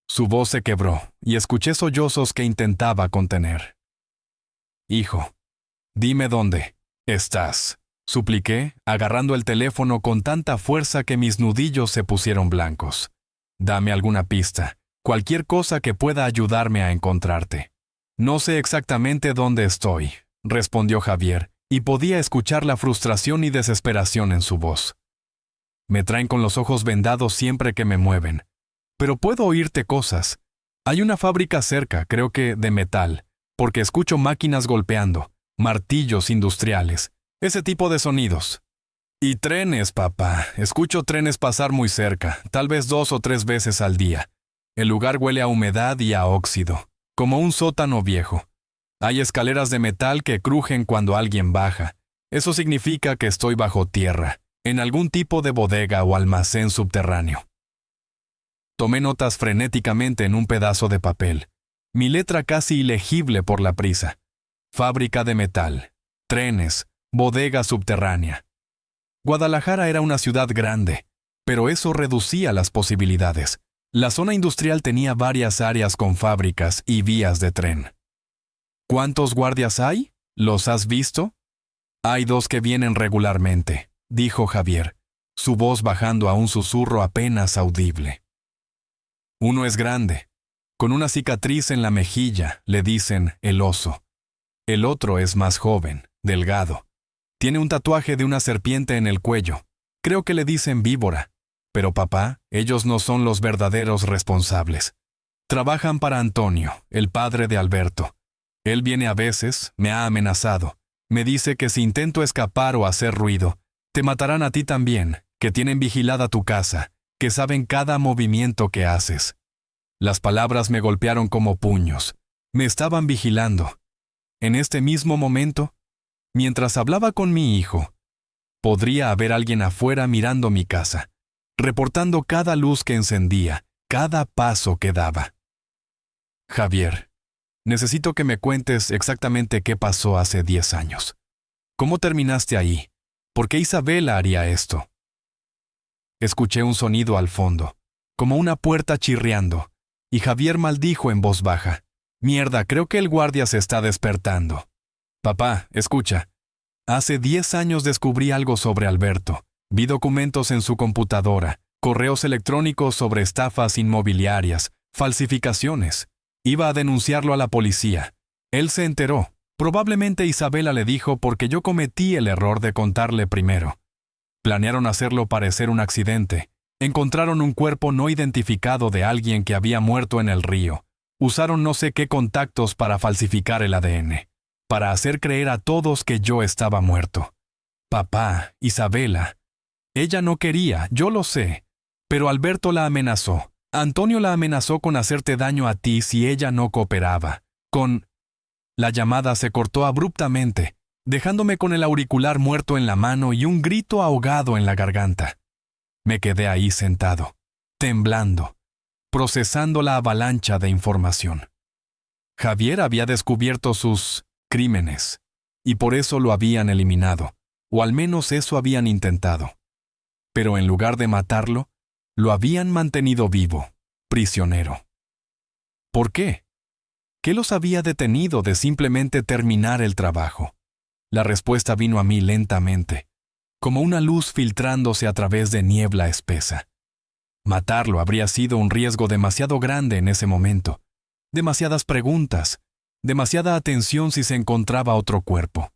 Su voz se quebró, y escuché sollozos que intentaba contener. «Hijo, dime dónde estás», supliqué, agarrando el teléfono con tanta fuerza que mis nudillos se pusieron blancos. «Dame alguna pista, cualquier cosa que pueda ayudarme a encontrarte». «No sé exactamente dónde estoy», respondió Javier, y podía escuchar la frustración y desesperación en su voz. «Me traen con los ojos vendados siempre que me mueven. Pero puedo oírte cosas. Hay una fábrica cerca, creo que de metal, porque escucho máquinas golpeando, martillos industriales, Ese tipo de sonidos. Y trenes, papá. Escucho trenes pasar muy cerca, tal vez 2 o 3 veces al día. El lugar huele a humedad y a óxido, como un sótano viejo. Hay escaleras de metal que crujen cuando alguien baja. Eso significa que estoy bajo tierra, en algún tipo de bodega o almacén subterráneo. Tomé notas frenéticamente en un pedazo de papel. Mi letra casi ilegible por la prisa. Fábrica de metal, trenes, bodega subterránea. Guadalajara era una ciudad grande, pero eso reducía las posibilidades. La zona industrial tenía varias áreas con fábricas y vías de tren. ¿Cuántos guardias hay? ¿Los has visto? Hay 2 que vienen regularmente, dijo Javier, su voz bajando a un susurro apenas audible. Uno es grande, con una cicatriz en la mejilla, le dicen el oso. El otro es más joven, delgado. Tiene un tatuaje de una serpiente en el cuello. Creo que le dicen víbora. Pero papá, ellos no son los verdaderos responsables. Trabajan para Antonio, el padre de Alberto. Él viene a veces, me ha amenazado. Me dice que si intento escapar o hacer ruido, te matarán a ti también, que tienen vigilada tu casa, que saben cada movimiento que haces. Las palabras me golpearon como puños. Me estaban vigilando. En este mismo momento, mientras hablaba con mi hijo, podría haber alguien afuera mirando mi casa, reportando cada luz que encendía, cada paso que daba. Javier, necesito que me cuentes exactamente qué pasó hace 10 años. ¿Cómo terminaste ahí? ¿Por qué Isabela haría esto? Escuché un sonido al fondo, como una puerta chirriando, y Javier maldijo en voz baja. Mierda, creo que el guardia se está despertando. Papá, escucha. Hace 10 años descubrí algo sobre Alberto. Vi documentos en su computadora, correos electrónicos sobre estafas inmobiliarias, falsificaciones. Iba a denunciarlo a la policía. Él se enteró. Probablemente Isabela le dijo porque yo cometí el error de contarle primero. Planearon hacerlo parecer un accidente. Encontraron un cuerpo no identificado de alguien que había muerto en el río. Usaron no sé qué contactos para falsificar el ADN. Para hacer creer a todos que yo estaba muerto. Papá, Isabela. Ella no quería, yo lo sé. Pero Alberto la amenazó. Antonio la amenazó con hacerte daño a ti si ella no cooperaba. La llamada se cortó abruptamente, dejándome con el auricular muerto en la mano y un grito ahogado en la garganta. Me quedé ahí sentado, temblando, procesando la avalancha de información. Javier había descubierto sus crímenes, y por eso lo habían eliminado, o al menos eso habían intentado. Pero en lugar de matarlo, lo habían mantenido vivo, prisionero. ¿Por qué? ¿Qué los había detenido de simplemente terminar el trabajo? La respuesta vino a mí lentamente, como una luz filtrándose a través de niebla espesa. Matarlo habría sido un riesgo demasiado grande en ese momento. Demasiadas preguntas, demasiada atención si se encontraba otro cuerpo.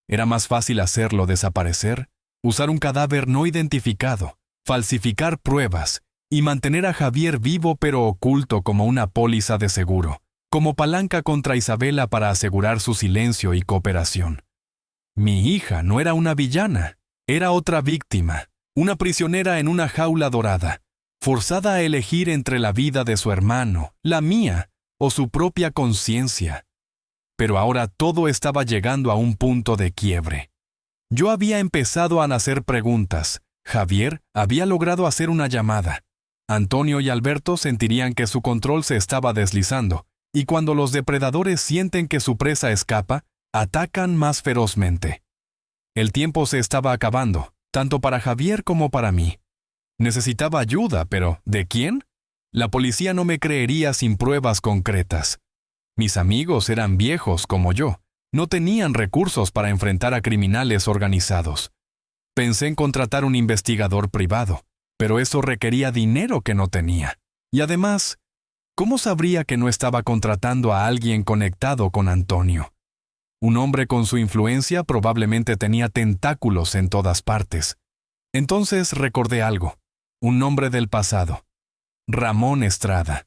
Era más fácil hacerlo desaparecer, usar un cadáver no identificado, falsificar pruebas y mantener a Javier vivo pero oculto como una póliza de seguro, como palanca contra Isabela para asegurar su silencio y cooperación. Mi hija no era una villana, era otra víctima, una prisionera en una jaula dorada, forzada a elegir entre la vida de su hermano, la mía, o su propia conciencia. Pero ahora todo estaba llegando a un punto de quiebre. Yo había empezado a hacer preguntas. Javier había logrado hacer una llamada. Antonio y Alberto sentirían que su control se estaba deslizando, y cuando los depredadores sienten que su presa escapa, atacan más ferozmente. El tiempo se estaba acabando, tanto para Javier como para mí. Necesitaba ayuda, pero ¿de quién? La policía no me creería sin pruebas concretas. Mis amigos eran viejos como yo. No tenían recursos para enfrentar a criminales organizados. Pensé en contratar un investigador privado, pero eso requería dinero que no tenía. Y además, ¿cómo sabría que no estaba contratando a alguien conectado con Antonio? Un hombre con su influencia probablemente tenía tentáculos en todas partes. Entonces recordé algo, un nombre del pasado. Ramón Estrada.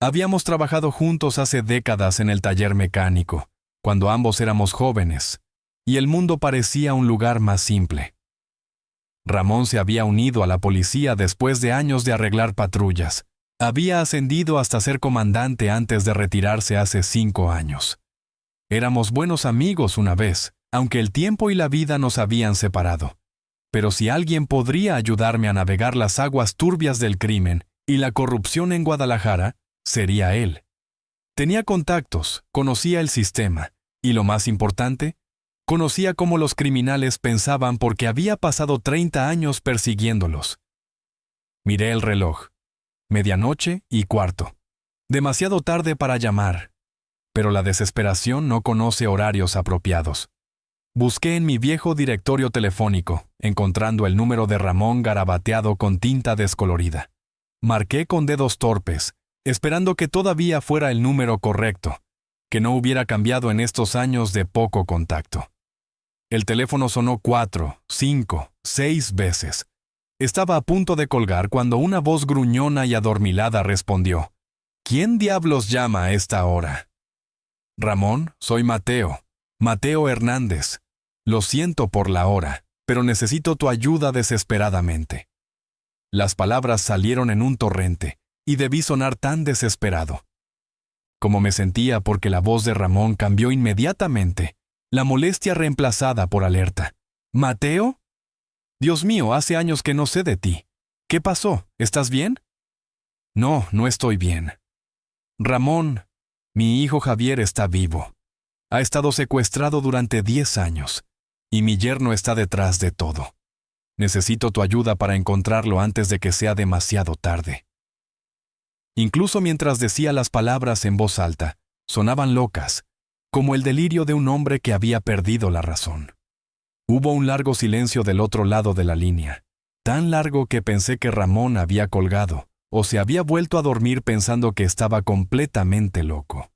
Habíamos trabajado juntos hace décadas en el taller mecánico, cuando ambos éramos jóvenes. y el mundo parecía un lugar más simple. Ramón se había unido a la policía después de años de arreglar patrullas. Había ascendido hasta ser comandante antes de retirarse hace 5 años. Éramos buenos amigos una vez, aunque el tiempo y la vida nos habían separado. Pero si alguien podría ayudarme a navegar las aguas turbias del crimen y la corrupción en Guadalajara, sería él. Tenía contactos, conocía el sistema, y lo más importante, conocía cómo los criminales pensaban porque había pasado 30 años persiguiéndolos. Miré el reloj. 00:15. Demasiado tarde para llamar. Pero la desesperación no conoce horarios apropiados. Busqué en mi viejo directorio telefónico, encontrando el número de Ramón garabateado con tinta descolorida. Marqué con dedos torpes, esperando que todavía fuera el número correcto, que no hubiera cambiado en estos años de poco contacto. El teléfono sonó 4, 5, 6 veces. Estaba a punto de colgar cuando una voz gruñona y adormilada respondió: ¿Quién diablos llama a esta hora? Ramón, soy Mateo. Mateo Hernández. Lo siento por la hora, pero necesito tu ayuda desesperadamente. Las palabras salieron en un torrente, y debí sonar tan desesperado. Como me sentía porque la voz de Ramón cambió inmediatamente, la molestia reemplazada por alerta. ¿Mateo? Dios mío, hace años que no sé de ti. ¿Qué pasó? ¿Estás bien? No, no estoy bien. Ramón, mi hijo Javier está vivo. Ha estado secuestrado durante 10 años, y mi yerno está detrás de todo. Necesito tu ayuda para encontrarlo antes de que sea demasiado tarde. Incluso mientras decía las palabras en voz alta, sonaban locas, como el delirio de un hombre que había perdido la razón. Hubo un largo silencio del otro lado de la línea, tan largo que pensé que Ramón había colgado, o se había vuelto a dormir pensando que estaba completamente loco.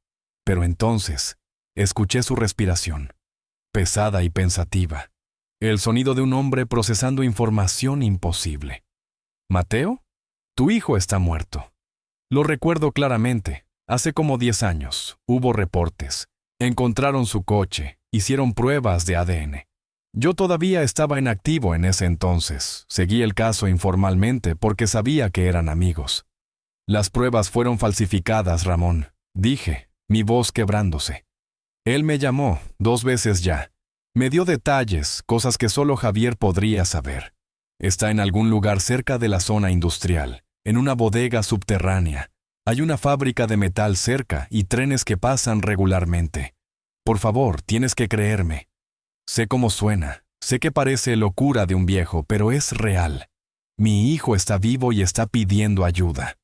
Pero entonces, escuché su respiración, pesada y pensativa, el sonido de un hombre procesando información imposible. «Mateo, tu hijo está muerto». Lo recuerdo claramente. Hace como 10 años, hubo reportes. Encontraron su coche, hicieron pruebas de ADN. Yo todavía estaba en activo en ese entonces. Seguí el caso informalmente porque sabía que eran amigos. Las pruebas fueron falsificadas, Ramón, dije, mi voz quebrándose. Él me llamó 2 veces ya. Me dio detalles, cosas que solo Javier podría saber. Está en algún lugar cerca de la zona industrial, en una bodega subterránea. Hay una fábrica de metal cerca y trenes que pasan regularmente. Por favor, tienes que creerme. Sé cómo suena, sé que parece locura de un viejo, pero es real. Mi hijo está vivo y está pidiendo ayuda.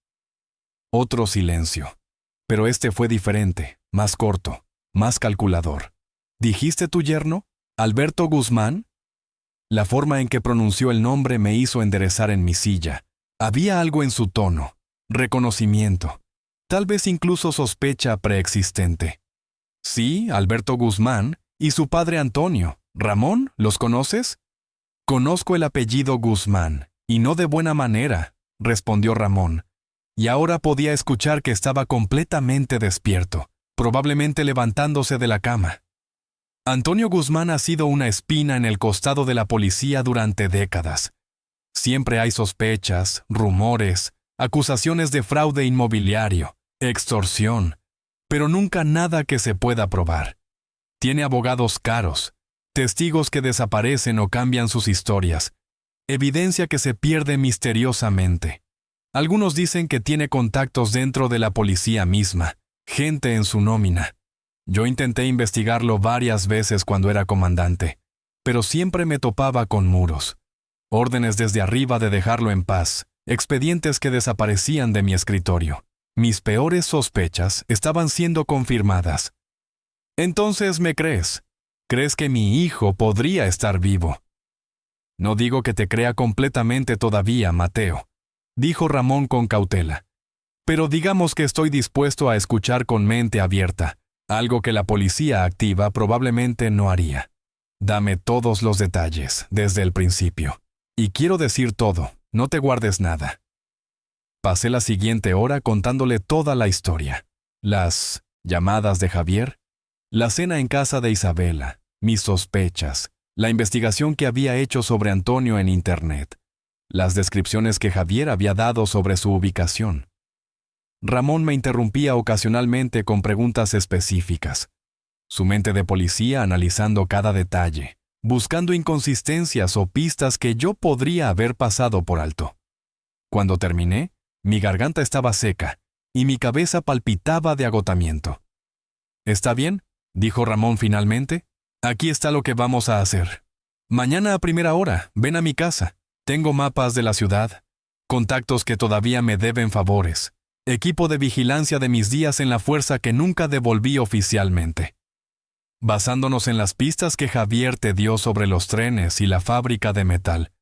Otro silencio. Pero este fue diferente, más corto, más calculador. ¿Dijiste tu yerno? ¿Alberto Guzmán? La forma en que pronunció el nombre me hizo enderezar en mi silla. Había algo en su tono, reconocimiento, tal vez incluso sospecha preexistente. Sí, Alberto Guzmán y su padre Antonio. Ramón, ¿los conoces? Conozco el apellido Guzmán, y no de buena manera, respondió Ramón. Y ahora podía escuchar que estaba completamente despierto, probablemente levantándose de la cama. Antonio Guzmán ha sido una espina en el costado de la policía durante décadas. Siempre hay sospechas, rumores, acusaciones de fraude inmobiliario, extorsión, pero nunca nada que se pueda probar. Tiene abogados caros, testigos que desaparecen o cambian sus historias, evidencia que se pierde misteriosamente. Algunos dicen que tiene contactos dentro de la policía misma, gente en su nómina. Yo intenté investigarlo varias veces cuando era comandante, pero siempre me topaba con muros. Órdenes desde arriba de dejarlo en paz, expedientes que desaparecían de mi escritorio. Mis peores sospechas estaban siendo confirmadas. Entonces, ¿me crees? ¿Crees que mi hijo podría estar vivo? No digo que te crea completamente todavía, Mateo, dijo Ramón con cautela. Pero digamos que estoy dispuesto a escuchar con mente abierta, algo que la policía activa probablemente no haría. Dame todos los detalles, desde el principio. Y quiero decir todo, no te guardes nada. Pasé la siguiente hora contándole toda la historia. Las llamadas de Javier, la cena en casa de Isabela, mis sospechas, la investigación que había hecho sobre Antonio en Internet, las descripciones que Javier había dado sobre su ubicación. Ramón me interrumpía ocasionalmente con preguntas específicas. Su mente de policía analizando cada detalle, buscando inconsistencias o pistas que yo podría haber pasado por alto. Cuando terminé, mi garganta estaba seca y mi cabeza palpitaba de agotamiento. «¿Está bien?», dijo Ramón finalmente. «Aquí está lo que vamos a hacer. Mañana a primera hora, ven a mi casa. Tengo mapas de la ciudad, contactos que todavía me deben favores, equipo de vigilancia de mis días en la fuerza que nunca devolví oficialmente. Basándonos en las pistas que Javier te dio sobre los trenes y la fábrica de metal,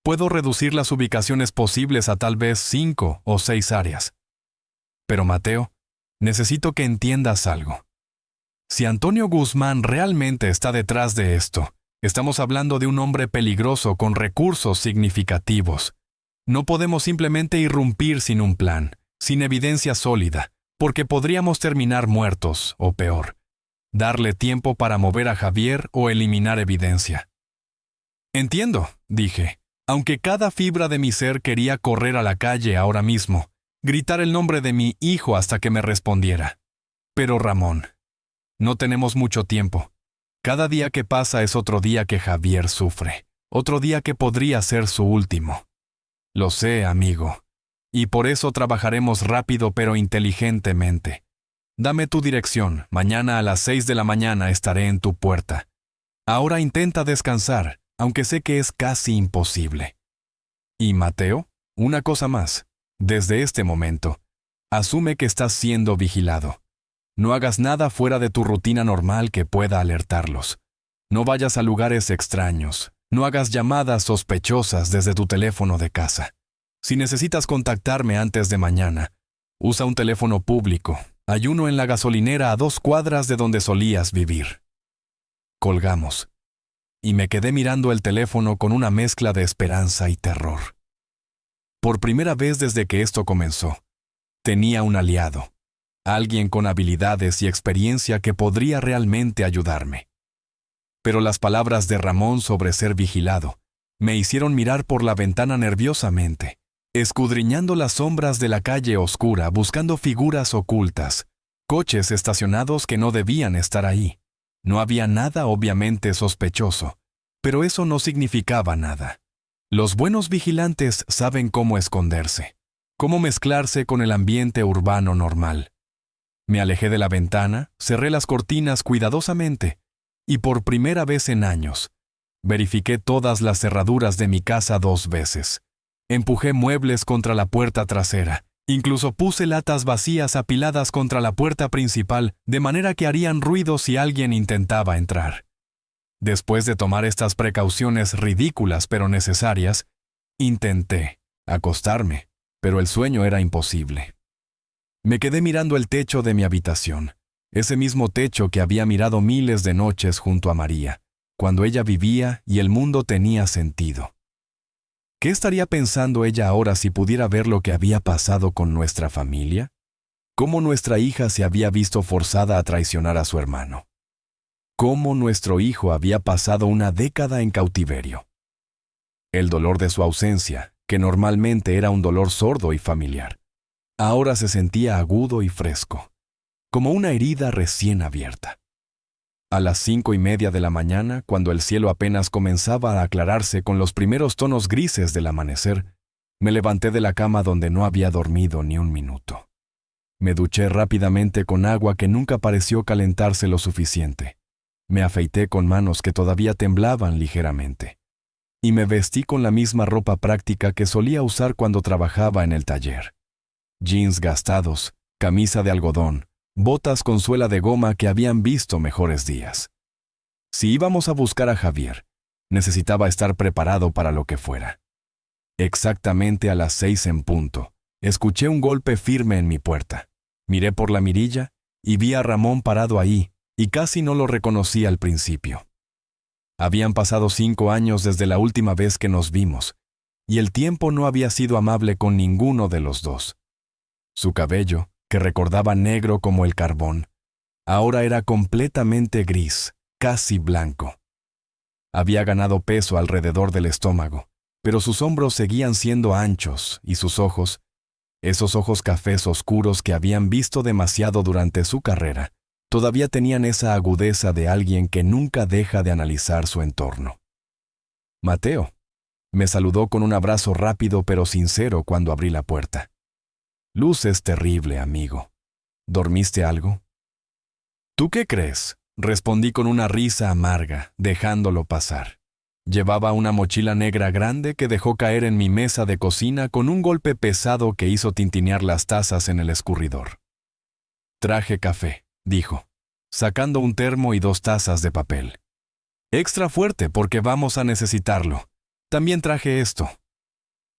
puedo reducir las ubicaciones posibles a tal vez 5 o 6 áreas. Pero Mateo, necesito que entiendas algo. Si Antonio Guzmán realmente está detrás de esto, estamos hablando de un hombre peligroso con recursos significativos. No podemos simplemente irrumpir sin un plan, sin evidencia sólida, porque podríamos terminar muertos, o peor, darle tiempo para mover a Javier o eliminar evidencia». «Entiendo», dije, aunque cada fibra de mi ser quería correr a la calle ahora mismo, gritar el nombre de mi hijo hasta que me respondiera. «Pero Ramón, no tenemos mucho tiempo. Cada día que pasa es otro día que Javier sufre, otro día que podría ser su último». «Lo sé, amigo, y por eso trabajaremos rápido pero inteligentemente. Dame tu dirección, mañana a las 6 de la mañana estaré en tu puerta. Ahora intenta descansar, aunque sé que es casi imposible. Y Mateo, una cosa más. Desde este momento, asume que estás siendo vigilado. No hagas nada fuera de tu rutina normal que pueda alertarlos. No vayas a lugares extraños. No hagas llamadas sospechosas desde tu teléfono de casa. Si necesitas contactarme antes de mañana, usa un teléfono público. Hay uno en la gasolinera a 2 cuadras de donde solías vivir». Colgamos, y me quedé mirando el teléfono con una mezcla de esperanza y terror. Por primera vez desde que esto comenzó, tenía un aliado, alguien con habilidades y experiencia que podría realmente ayudarme. Pero las palabras de Ramón sobre ser vigilado me hicieron mirar por la ventana nerviosamente, escudriñando las sombras de la calle oscura, buscando figuras ocultas, coches estacionados que no debían estar ahí. No había nada obviamente sospechoso, pero eso no significaba nada. Los buenos vigilantes saben cómo esconderse, cómo mezclarse con el ambiente urbano normal. Me alejé de la ventana, cerré las cortinas cuidadosamente, y por primera vez en años, verifiqué todas las cerraduras de mi casa 2 veces. Empujé muebles contra la puerta trasera. Incluso puse latas vacías apiladas contra la puerta principal, de manera que harían ruido si alguien intentaba entrar. Después de tomar estas precauciones ridículas pero necesarias, intenté acostarme, pero el sueño era imposible. Me quedé mirando el techo de mi habitación, ese mismo techo que había mirado miles de noches junto a María, cuando ella vivía y el mundo tenía sentido. ¿Qué estaría pensando ella ahora si pudiera ver lo que había pasado con nuestra familia? ¿Cómo nuestra hija se había visto forzada a traicionar a su hermano? ¿Cómo nuestro hijo había pasado una década en cautiverio? El dolor de su ausencia, que normalmente era un dolor sordo y familiar, ahora se sentía agudo y fresco, como una herida recién abierta. A las 5:30 de la mañana, cuando el cielo apenas comenzaba a aclararse con los primeros tonos grises del amanecer, me levanté de la cama donde no había dormido ni un minuto. Me duché rápidamente con agua que nunca pareció calentarse lo suficiente. Me afeité con manos que todavía temblaban ligeramente. Y me vestí con la misma ropa práctica que solía usar cuando trabajaba en el taller. Jeans gastados, camisa de algodón, botas con suela de goma que habían visto mejores días. Si íbamos a buscar a Javier, necesitaba estar preparado para lo que fuera. Exactamente a las 6 en punto, escuché un golpe firme en mi puerta. Miré por la mirilla y vi a Ramón parado ahí, y casi no lo reconocí al principio. Habían pasado 5 años desde la última vez que nos vimos, y el tiempo no había sido amable con ninguno de los dos. Su cabello, que recordaba negro como el carbón, ahora era completamente gris, casi blanco. Había ganado peso alrededor del estómago, pero sus hombros seguían siendo anchos y sus ojos, esos ojos cafés oscuros que habían visto demasiado durante su carrera, todavía tenían esa agudeza de alguien que nunca deja de analizar su entorno. Mateo, me saludó con un abrazo rápido pero sincero cuando abrí la puerta. Luces terrible, amigo. ¿Dormiste algo? ¿Tú qué crees? Respondí con una risa amarga, dejándolo pasar. Llevaba una mochila negra grande que dejó caer en mi mesa de cocina con un golpe pesado que hizo tintinear las tazas en el escurridor. Traje café, dijo, sacando un termo y 2 tazas de papel. Extra fuerte porque vamos a necesitarlo. También traje esto.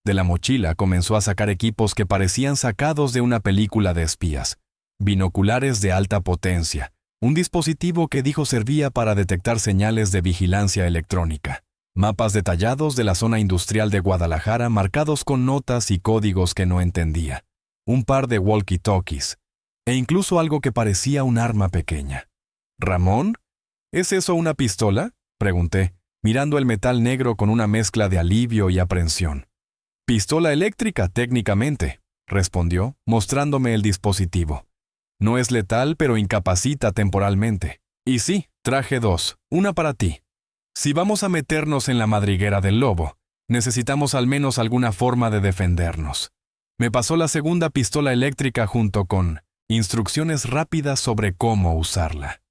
De la mochila comenzó a sacar equipos que parecían sacados de una película de espías. Binoculares de alta potencia, un dispositivo que dijo servía para detectar señales de vigilancia electrónica. Mapas detallados de la zona industrial de Guadalajara marcados con notas y códigos que no entendía, un par de walkie-talkies, e incluso algo que parecía un arma pequeña. ¿Ramón? ¿Es eso una pistola?, pregunté, mirando el metal negro con una mezcla de alivio y aprensión. Pistola eléctrica, técnicamente, respondió, mostrándome el dispositivo. No es letal, pero incapacita temporalmente. Y sí, traje 2, una para ti. Si vamos a meternos en la madriguera del lobo, necesitamos al menos alguna forma de defendernos. Me pasó la segunda pistola eléctrica junto con instrucciones rápidas sobre cómo usarla.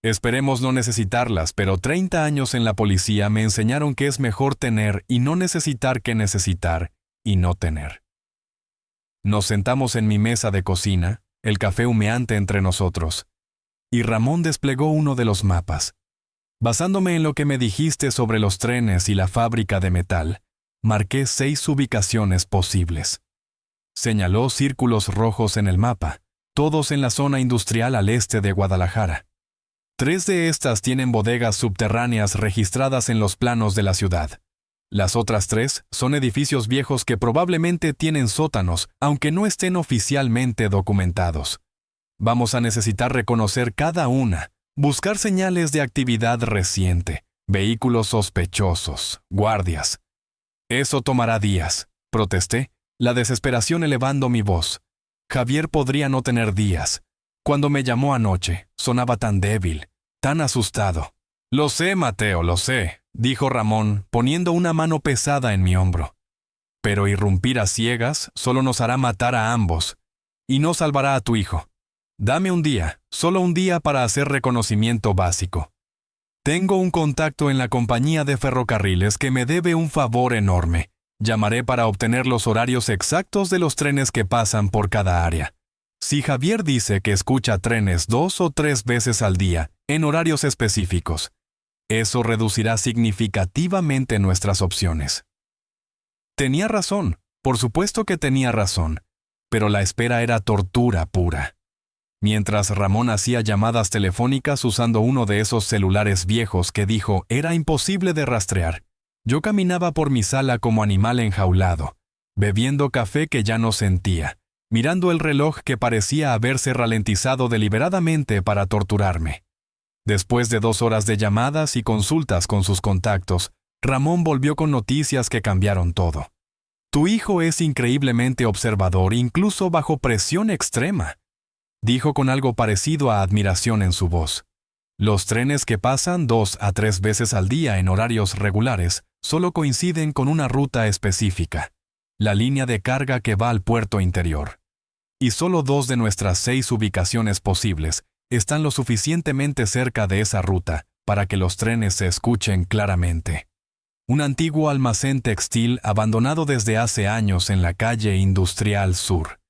Esperemos no necesitarlas, pero 30 años en la policía me enseñaron que es mejor tener y no necesitar que necesitar y no tener. Nos sentamos en mi mesa de cocina, el café humeante entre nosotros, y Ramón desplegó uno de los mapas. Basándome en lo que me dijiste sobre los trenes y la fábrica de metal, marqué 6 ubicaciones posibles. Señaló círculos rojos en el mapa, todos en la zona industrial al este de Guadalajara. 3 de estas tienen bodegas subterráneas registradas en los planos de la ciudad. Las otras 3 son edificios viejos que probablemente tienen sótanos, aunque no estén oficialmente documentados. Vamos a necesitar reconocer cada una, buscar señales de actividad reciente, vehículos sospechosos, guardias. Eso tomará días, protesté, la desesperación elevando mi voz. Javier podría no tener días. Cuando me llamó anoche, sonaba tan débil, tan asustado. Lo sé, Mateo, lo sé, dijo Ramón, poniendo una mano pesada en mi hombro. Pero irrumpir a ciegas solo nos hará matar a ambos, y no salvará a tu hijo. Dame un día, solo un día para hacer reconocimiento básico. Tengo un contacto en la compañía de ferrocarriles que me debe un favor enorme. Llamaré para obtener los horarios exactos de los trenes que pasan por cada área. Si Javier dice que escucha trenes 2 o 3 veces al día, en horarios específicos, eso reducirá significativamente nuestras opciones. Tenía razón, por supuesto que tenía razón, pero la espera era tortura pura. Mientras Ramón hacía llamadas telefónicas usando uno de esos celulares viejos que dijo era imposible de rastrear, yo caminaba por mi sala como animal enjaulado, bebiendo café que ya no sentía, mirando el reloj que parecía haberse ralentizado deliberadamente para torturarme. Después de 2 horas de llamadas y consultas con sus contactos, Ramón volvió con noticias que cambiaron todo. Tu hijo es increíblemente observador, incluso bajo presión extrema, dijo con algo parecido a admiración en su voz. Los trenes que pasan 2 a 3 veces al día en horarios regulares solo coinciden con una ruta específica, la línea de carga que va al puerto interior. Y solo 2 de nuestras 6 ubicaciones posibles están lo suficientemente cerca de esa ruta para que los trenes se escuchen claramente. Un antiguo almacén textil abandonado desde hace años en la calle Industrial Sur.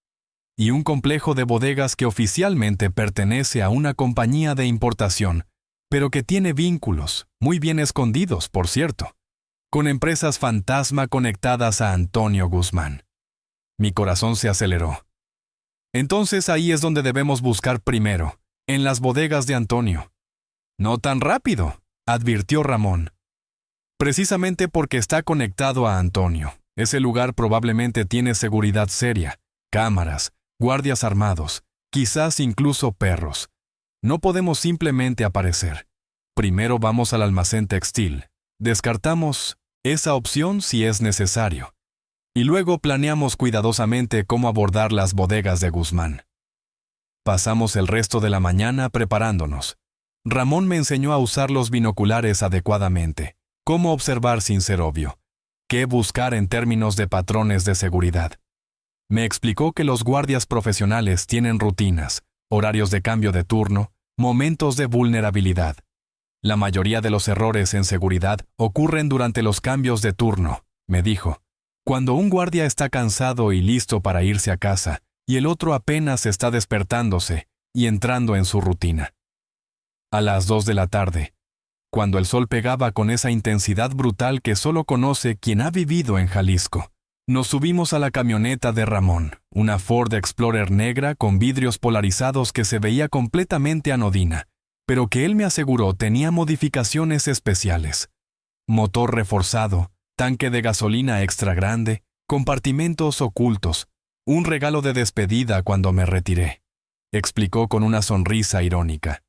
Y un complejo de bodegas que oficialmente pertenece a una compañía de importación, pero que tiene vínculos, muy bien escondidos, por cierto, con empresas fantasma conectadas a Antonio Guzmán. Mi corazón se aceleró. Entonces ahí es donde debemos buscar primero, en las bodegas de Antonio. No tan rápido, advirtió Ramón. Precisamente porque está conectado a Antonio, ese lugar probablemente tiene seguridad seria, cámaras, guardias armados, quizás incluso perros. No podemos simplemente aparecer. Primero vamos al almacén textil. Descartamos esa opción si es necesario. Y luego planeamos cuidadosamente cómo abordar las bodegas de Guzmán. Pasamos el resto de la mañana preparándonos. Ramón me enseñó a usar los binoculares adecuadamente, cómo observar sin ser obvio, qué buscar en términos de patrones de seguridad. Me explicó que los guardias profesionales tienen rutinas, horarios de cambio de turno, momentos de vulnerabilidad. La mayoría de los errores en seguridad ocurren durante los cambios de turno, me dijo. Cuando un guardia está cansado y listo para irse a casa, y el otro apenas está despertándose y entrando en su rutina. A las 2 de la tarde, cuando el sol pegaba con esa intensidad brutal que solo conoce quien ha vivido en Jalisco, nos subimos a la camioneta de Ramón, una Ford Explorer negra con vidrios polarizados que se veía completamente anodina, pero que él me aseguró tenía modificaciones especiales. Motor reforzado, tanque de gasolina extra grande, compartimentos ocultos, un regalo de despedida cuando me retiré, explicó con una sonrisa irónica.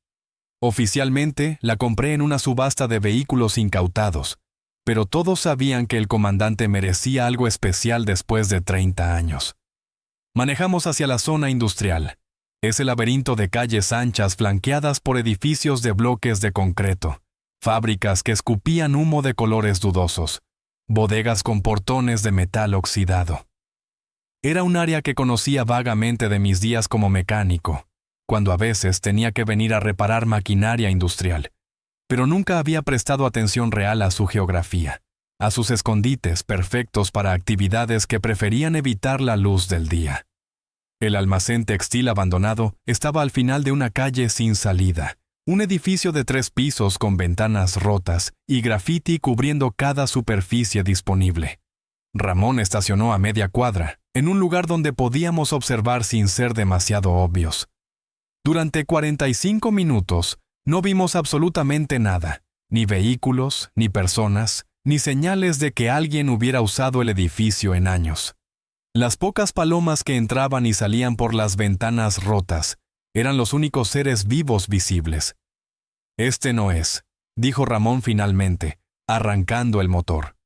Oficialmente la compré en una subasta de vehículos incautados, pero todos sabían que el comandante merecía algo especial después de 30 años. Manejamos hacia la zona industrial, ese laberinto de calles anchas flanqueadas por edificios de bloques de concreto, fábricas que escupían humo de colores dudosos, bodegas con portones de metal oxidado. Era un área que conocía vagamente de mis días como mecánico, cuando a veces tenía que venir a reparar maquinaria industrial, pero nunca había prestado atención real a su geografía, a sus escondites perfectos para actividades que preferían evitar la luz del día. El almacén textil abandonado estaba al final de una calle sin salida, un edificio de 3 pisos con ventanas rotas y grafiti cubriendo cada superficie disponible. Ramón estacionó a media cuadra, en un lugar donde podíamos observar sin ser demasiado obvios. Durante 45 minutos no vimos absolutamente nada, ni vehículos, ni personas, ni señales de que alguien hubiera usado el edificio en años. Las pocas palomas que entraban y salían por las ventanas rotas eran los únicos seres vivos visibles. Este no es, dijo Ramón finalmente, arrancando el motor.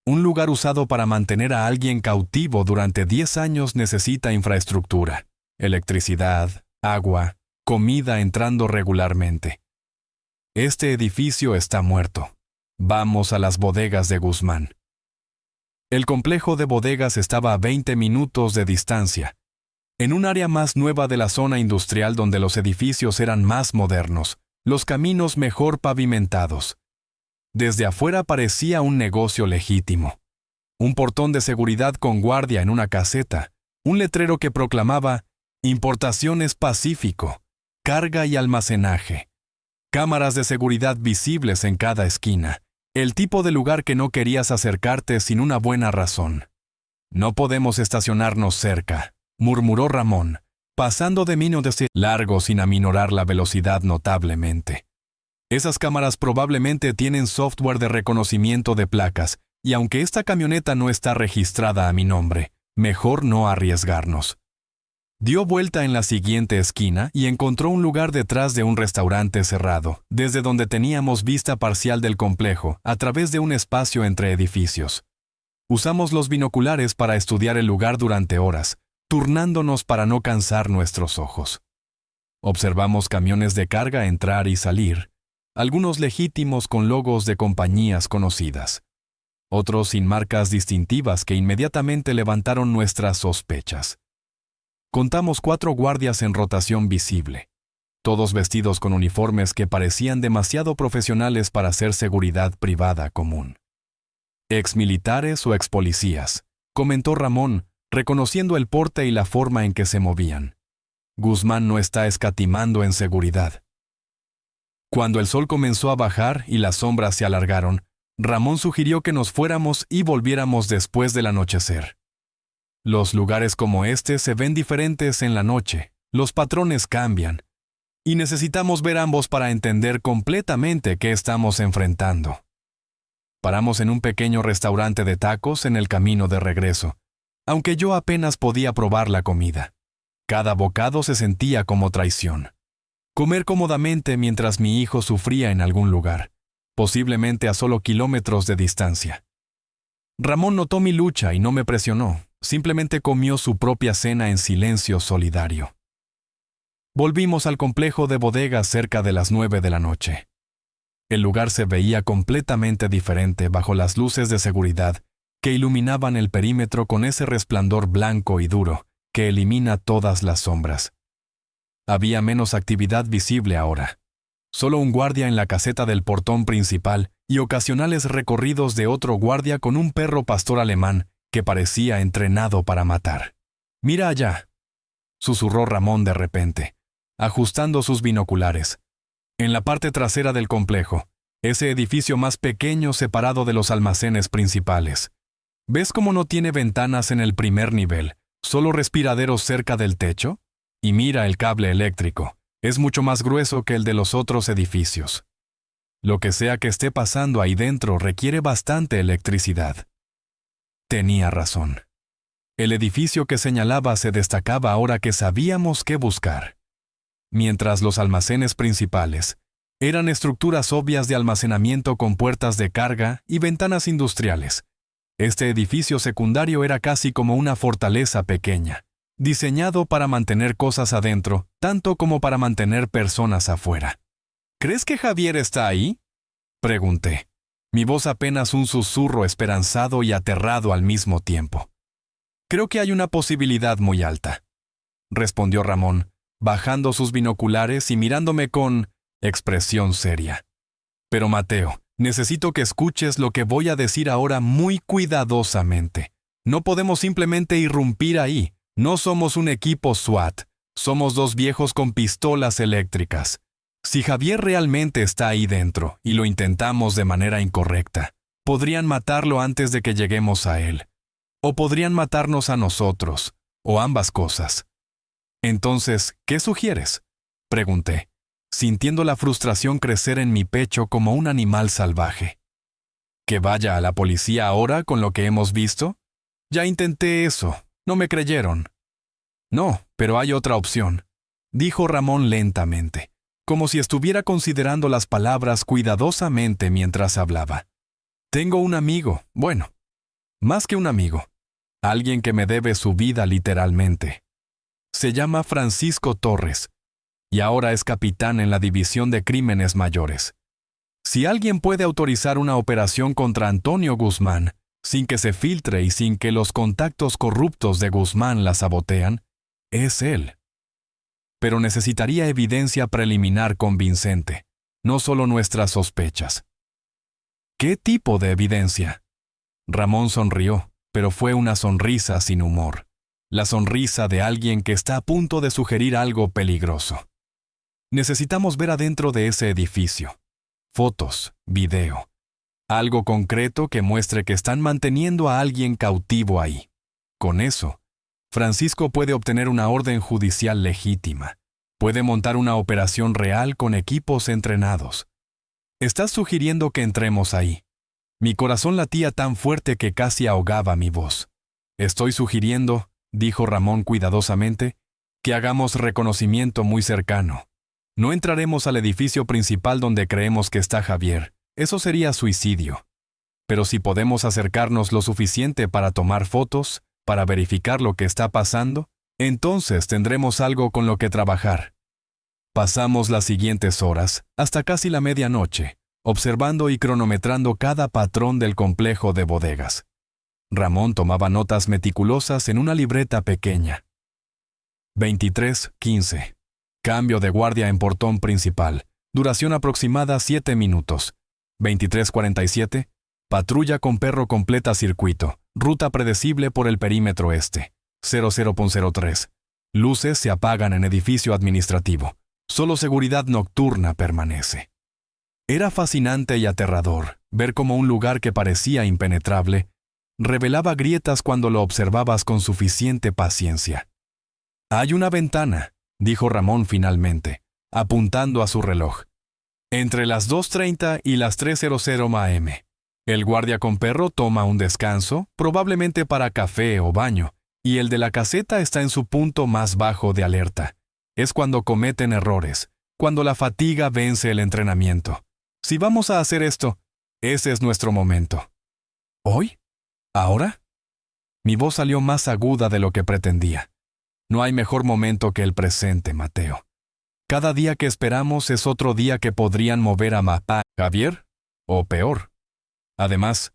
Un lugar usado para mantener a alguien cautivo durante 10 años necesita infraestructura, electricidad, agua, comida entrando regularmente. Este edificio está muerto. Vamos a las bodegas de Guzmán. El complejo de bodegas estaba a 20 minutos de distancia, en un área más nueva de la zona industrial donde los edificios eran más modernos, los caminos mejor pavimentados. Desde afuera parecía un negocio legítimo. Un portón de seguridad con guardia en una caseta, un letrero que proclamaba Importaciones Pacífico, carga y almacenaje. Cámaras de seguridad visibles en cada esquina. El tipo de lugar que no querías acercarte sin una buena razón. No podemos estacionarnos cerca, murmuró Ramón, pasando de mí de largo sin aminorar la velocidad notablemente. Esas cámaras probablemente tienen software de reconocimiento de placas, y aunque esta camioneta no está registrada a mi nombre, mejor no arriesgarnos. Dio vuelta en la siguiente esquina y encontró un lugar detrás de un restaurante cerrado, desde donde teníamos vista parcial del complejo, a través de un espacio entre edificios. Usamos los binoculares para estudiar el lugar durante horas, turnándonos para no cansar nuestros ojos. Observamos camiones de carga entrar y salir, algunos legítimos con logos de compañías conocidas, otros sin marcas distintivas que inmediatamente levantaron nuestras sospechas. Contamos 4 guardias en rotación visible, todos vestidos con uniformes que parecían demasiado profesionales para ser seguridad privada común. Exmilitares o expolicías, comentó Ramón, reconociendo el porte y la forma en que se movían. Guzmán no está escatimando en seguridad. Cuando el sol comenzó a bajar y las sombras se alargaron, Ramón sugirió que nos fuéramos y volviéramos después del anochecer. Los lugares como este se ven diferentes en la noche, los patrones cambian, y necesitamos ver ambos para entender completamente qué estamos enfrentando. Paramos en un pequeño restaurante de tacos en el camino de regreso, aunque yo apenas podía probar la comida. Cada bocado se sentía como traición. Comer cómodamente mientras mi hijo sufría en algún lugar, posiblemente a solo kilómetros de distancia. Ramón notó mi lucha y no me presionó, simplemente comió su propia cena en silencio solidario. Volvimos al complejo de bodegas cerca de las 9 de la noche. El lugar se veía completamente diferente bajo las luces de seguridad que iluminaban el perímetro con ese resplandor blanco y duro que elimina todas las sombras. Había menos actividad visible ahora. Solo un guardia en la caseta del portón principal y ocasionales recorridos de otro guardia con un perro pastor alemán que parecía entrenado para matar. «Mira allá», susurró Ramón de repente, ajustando sus binoculares. En la parte trasera del complejo, ese edificio más pequeño separado de los almacenes principales. ¿Ves cómo no tiene ventanas en el primer nivel, solo respiraderos cerca del techo? Y mira el cable eléctrico, es mucho más grueso que el de los otros edificios. Lo que sea que esté pasando ahí dentro requiere bastante electricidad. Tenía razón. El edificio que señalaba se destacaba ahora que sabíamos qué buscar. Mientras los almacenes principales eran estructuras obvias de almacenamiento con puertas de carga y ventanas industriales, este edificio secundario era casi como una fortaleza pequeña, diseñado para mantener cosas adentro, tanto como para mantener personas afuera. ¿Crees que Javier está ahí?, pregunté, mi voz apenas un susurro esperanzado y aterrado al mismo tiempo. Creo que hay una posibilidad muy alta, respondió Ramón, bajando sus binoculares y mirándome con expresión seria. Pero Mateo, necesito que escuches lo que voy a decir ahora muy cuidadosamente. No podemos simplemente irrumpir ahí. No somos un equipo SWAT. Somos dos viejos con pistolas eléctricas. Si Javier realmente está ahí dentro y lo intentamos de manera incorrecta, podrían matarlo antes de que lleguemos a él. O podrían matarnos a nosotros, o ambas cosas. Entonces, ¿qué sugieres?, pregunté, sintiendo la frustración crecer en mi pecho como un animal salvaje. ¿Que vaya a la policía ahora con lo que hemos visto? Ya intenté eso, no me creyeron. No, pero hay otra opción, dijo Ramón lentamente, como si estuviera considerando las palabras cuidadosamente mientras hablaba. Tengo un amigo, bueno, más que un amigo, alguien que me debe su vida literalmente. Se llama Francisco Torres, y ahora es capitán en la División de Crímenes Mayores. Si alguien puede autorizar una operación contra Antonio Guzmán, sin que se filtre y sin que los contactos corruptos de Guzmán la sabotean, es él. Pero necesitaría evidencia preliminar convincente, no solo nuestras sospechas. ¿Qué tipo de evidencia? Ramón sonrió, pero fue una sonrisa sin humor. La sonrisa de alguien que está a punto de sugerir algo peligroso. Necesitamos ver adentro de ese edificio. Fotos, video. Algo concreto que muestre que están manteniendo a alguien cautivo ahí. Con eso, Francisco puede obtener una orden judicial legítima. Puede montar una operación real con equipos entrenados. Estás sugiriendo que entremos ahí. Mi corazón latía tan fuerte que casi ahogaba mi voz. Estoy sugiriendo, dijo Ramón cuidadosamente, que hagamos reconocimiento muy cercano. No entraremos al edificio principal donde creemos que está Javier. Eso sería suicidio. Pero si podemos acercarnos lo suficiente para tomar fotos, para verificar lo que está pasando, entonces tendremos algo con lo que trabajar. Pasamos las siguientes horas, hasta casi la medianoche, observando y cronometrando cada patrón del complejo de bodegas. Ramón tomaba notas meticulosas en una libreta pequeña. 23:15. Cambio de guardia en portón principal. Duración aproximada 7 minutos. 23:47. Patrulla con perro completa circuito. Ruta predecible por el perímetro este. 00.03. Luces se apagan en edificio administrativo. Solo seguridad nocturna permanece. Era fascinante y aterrador ver cómo un lugar que parecía impenetrable revelaba grietas cuando lo observabas con suficiente paciencia. Hay una ventana, dijo Ramón finalmente, apuntando a su reloj. Entre las 2:30 y las 3:00 am. El guardia con perro toma un descanso, probablemente para café o baño, y el de la caseta está en su punto más bajo de alerta. Es cuando cometen errores, cuando la fatiga vence el entrenamiento. Si vamos a hacer esto, ese es nuestro momento. ¿Hoy? ¿Ahora? Mi voz salió más aguda de lo que pretendía. No hay mejor momento que el presente, Mateo. Cada día que esperamos es otro día que podrían mover a Javier, o peor. Además,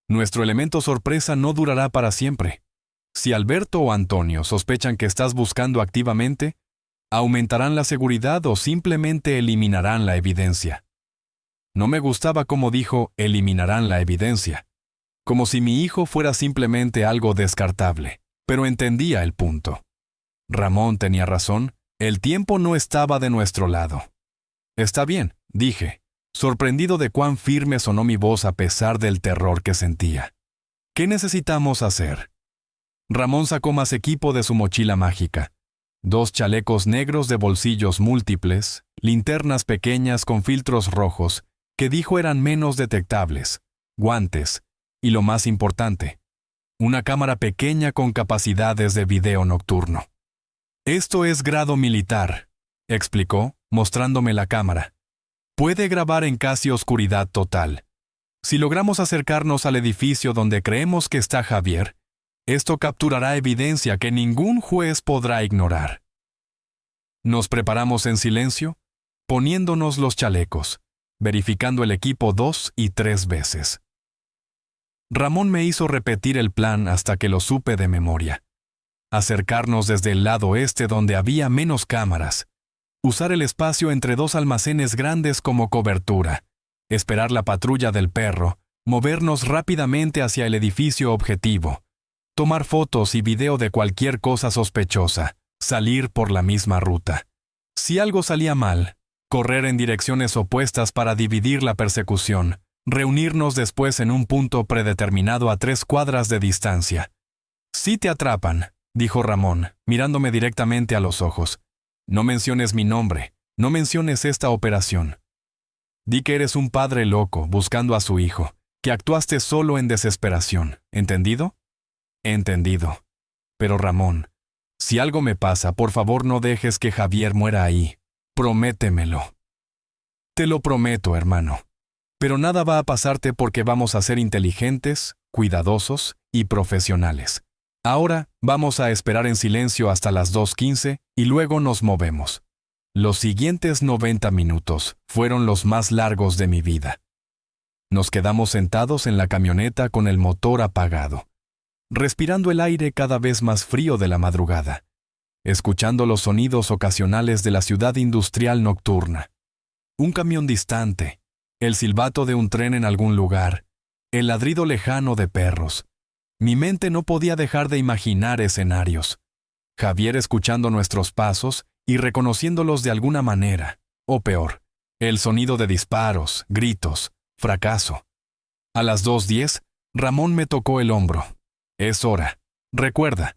nuestro elemento sorpresa no durará para siempre. Si Alberto o Antonio sospechan que estás buscando activamente, aumentarán la seguridad o simplemente eliminarán la evidencia. No me gustaba cómo dijo eliminarán la evidencia, como si mi hijo fuera simplemente algo descartable, pero entendía el punto. Ramón tenía razón, el tiempo no estaba de nuestro lado. Está bien, dije, sorprendido de cuán firme sonó mi voz a pesar del terror que sentía. ¿Qué necesitamos hacer? Ramón sacó más equipo de su mochila mágica. 2 chalecos negros de bolsillos múltiples, linternas pequeñas con filtros rojos, que dijo eran menos detectables, guantes, y lo más importante, una cámara pequeña con capacidades de video nocturno. Esto es grado militar, explicó, mostrándome la cámara. Puede grabar en casi oscuridad total. Si logramos acercarnos al edificio donde creemos que está Javier, esto capturará evidencia que ningún juez podrá ignorar. Nos preparamos en silencio, poniéndonos los chalecos, verificando el equipo 2 y 3 veces. Ramón me hizo repetir el plan hasta que lo supe de memoria. Acercarnos desde el lado este donde había menos cámaras, usar el espacio entre 2 almacenes grandes como cobertura, esperar la patrulla del perro, movernos rápidamente hacia el edificio objetivo, tomar fotos y video de cualquier cosa sospechosa, salir por la misma ruta. Si algo salía mal, correr en direcciones opuestas para dividir la persecución, reunirnos después en un punto predeterminado a 3 cuadras de distancia. Si te atrapan, dijo Ramón, mirándome directamente a los ojos, no menciones mi nombre, no menciones esta operación. Di que eres un padre loco buscando a su hijo, que actuaste solo en desesperación, ¿entendido? Entendido. Pero Ramón, si algo me pasa, por favor no dejes que Javier muera ahí. Prométemelo. Te lo prometo, hermano. Pero nada va a pasarte porque vamos a ser inteligentes, cuidadosos y profesionales. Ahora vamos a esperar en silencio hasta las 2:15 y luego nos movemos. Los siguientes 90 minutos fueron los más largos de mi vida. Nos quedamos sentados en la camioneta con el motor apagado, respirando el aire cada vez más frío de la madrugada, escuchando los sonidos ocasionales de la ciudad industrial nocturna. Un camión distante, el silbato de un tren en algún lugar, el ladrido lejano de perros. Mi mente no podía dejar de imaginar escenarios. Javier escuchando nuestros pasos y reconociéndolos de alguna manera, o peor, el sonido de disparos, gritos, fracaso. A las 2:10, Ramón me tocó el hombro. Es hora. Recuerda,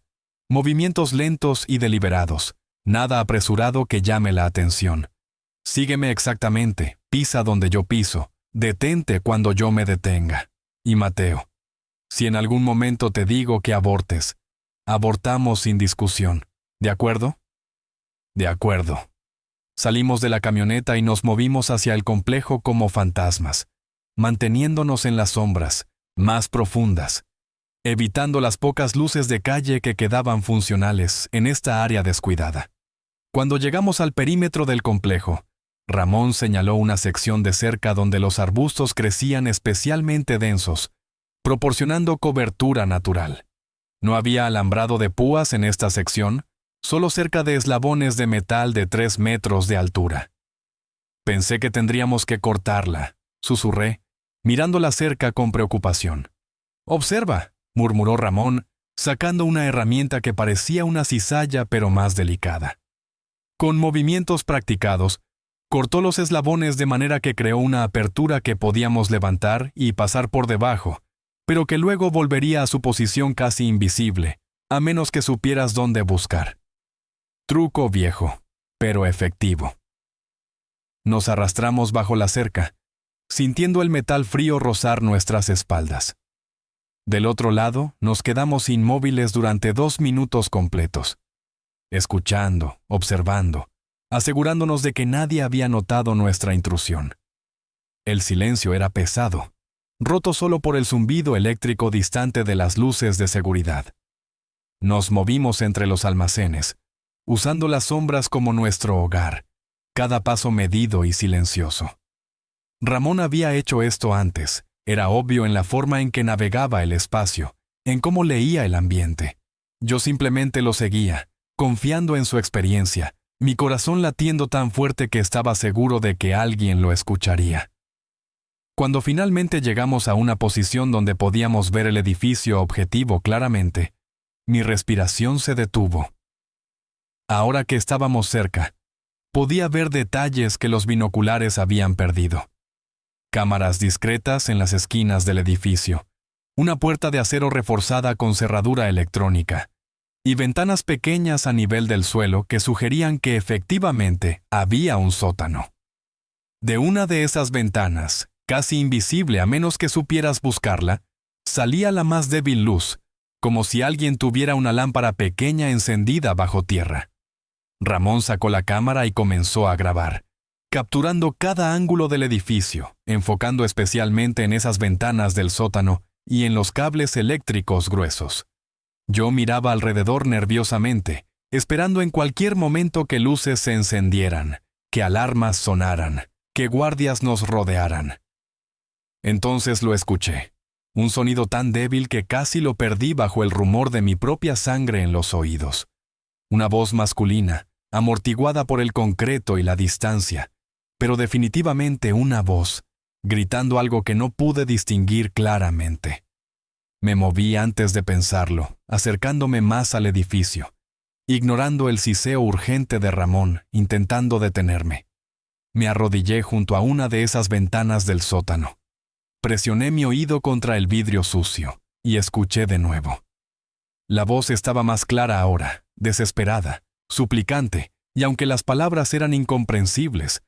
movimientos lentos y deliberados, nada apresurado que llame la atención. Sígueme exactamente, pisa donde yo piso, detente cuando yo me detenga. Y Mateo, si en algún momento te digo que abortes, abortamos sin discusión. ¿De acuerdo? De acuerdo. Salimos de la camioneta y nos movimos hacia el complejo como fantasmas, manteniéndonos en las sombras, más profundas, evitando las pocas luces de calle que quedaban funcionales en esta área descuidada. Cuando llegamos al perímetro del complejo, Ramón señaló una sección de cerca donde los arbustos crecían especialmente densos, proporcionando cobertura natural. No había alambrado de púas en esta sección, solo cerca de eslabones de metal de 3 metros de altura. Pensé que tendríamos que cortarla, susurré, mirando la cerca con preocupación. «Observa», murmuró Ramón, sacando una herramienta que parecía una cizalla pero más delicada. Con movimientos practicados, cortó los eslabones de manera que creó una apertura que podíamos levantar y pasar por debajo, pero que luego volvería a su posición casi invisible, a menos que supieras dónde buscar. Truco viejo, pero efectivo. Nos arrastramos bajo la cerca, sintiendo el metal frío rozar nuestras espaldas. Del otro lado, nos quedamos inmóviles durante 2 minutos completos, escuchando, observando, asegurándonos de que nadie había notado nuestra intrusión. El silencio era pesado, roto solo por el zumbido eléctrico distante de las luces de seguridad. Nos movimos entre los almacenes, usando las sombras como nuestro hogar, cada paso medido y silencioso. Ramón había hecho esto antes. Era obvio en la forma en que navegaba el espacio, en cómo leía el ambiente. Yo simplemente lo seguía, confiando en su experiencia, mi corazón latiendo tan fuerte que estaba seguro de que alguien lo escucharía. Cuando finalmente llegamos a una posición donde podíamos ver el edificio objetivo claramente, mi respiración se detuvo. Ahora que estábamos cerca, podía ver detalles que los binoculares habían perdido. Cámaras discretas en las esquinas del edificio, una puerta de acero reforzada con cerradura electrónica, y ventanas pequeñas a nivel del suelo que sugerían que efectivamente había un sótano. De una de esas ventanas, casi invisible a menos que supieras buscarla, salía la más débil luz, como si alguien tuviera una lámpara pequeña encendida bajo tierra. Ramón sacó la cámara y comenzó a grabar, capturando cada ángulo del edificio, enfocando especialmente en esas ventanas del sótano y en los cables eléctricos gruesos. Yo miraba alrededor nerviosamente, esperando en cualquier momento que luces se encendieran, que alarmas sonaran, que guardias nos rodearan. Entonces lo escuché, un sonido tan débil que casi lo perdí bajo el rumor de mi propia sangre en los oídos. Una voz masculina, amortiguada por el concreto y la distancia, pero definitivamente una voz, gritando algo que no pude distinguir claramente. Me moví antes de pensarlo, acercándome más al edificio, ignorando el siseo urgente de Ramón, intentando detenerme. Me arrodillé junto a una de esas ventanas del sótano. Presioné mi oído contra el vidrio sucio y escuché de nuevo. La voz estaba más clara ahora, desesperada, suplicante, y aunque las palabras eran incomprensibles,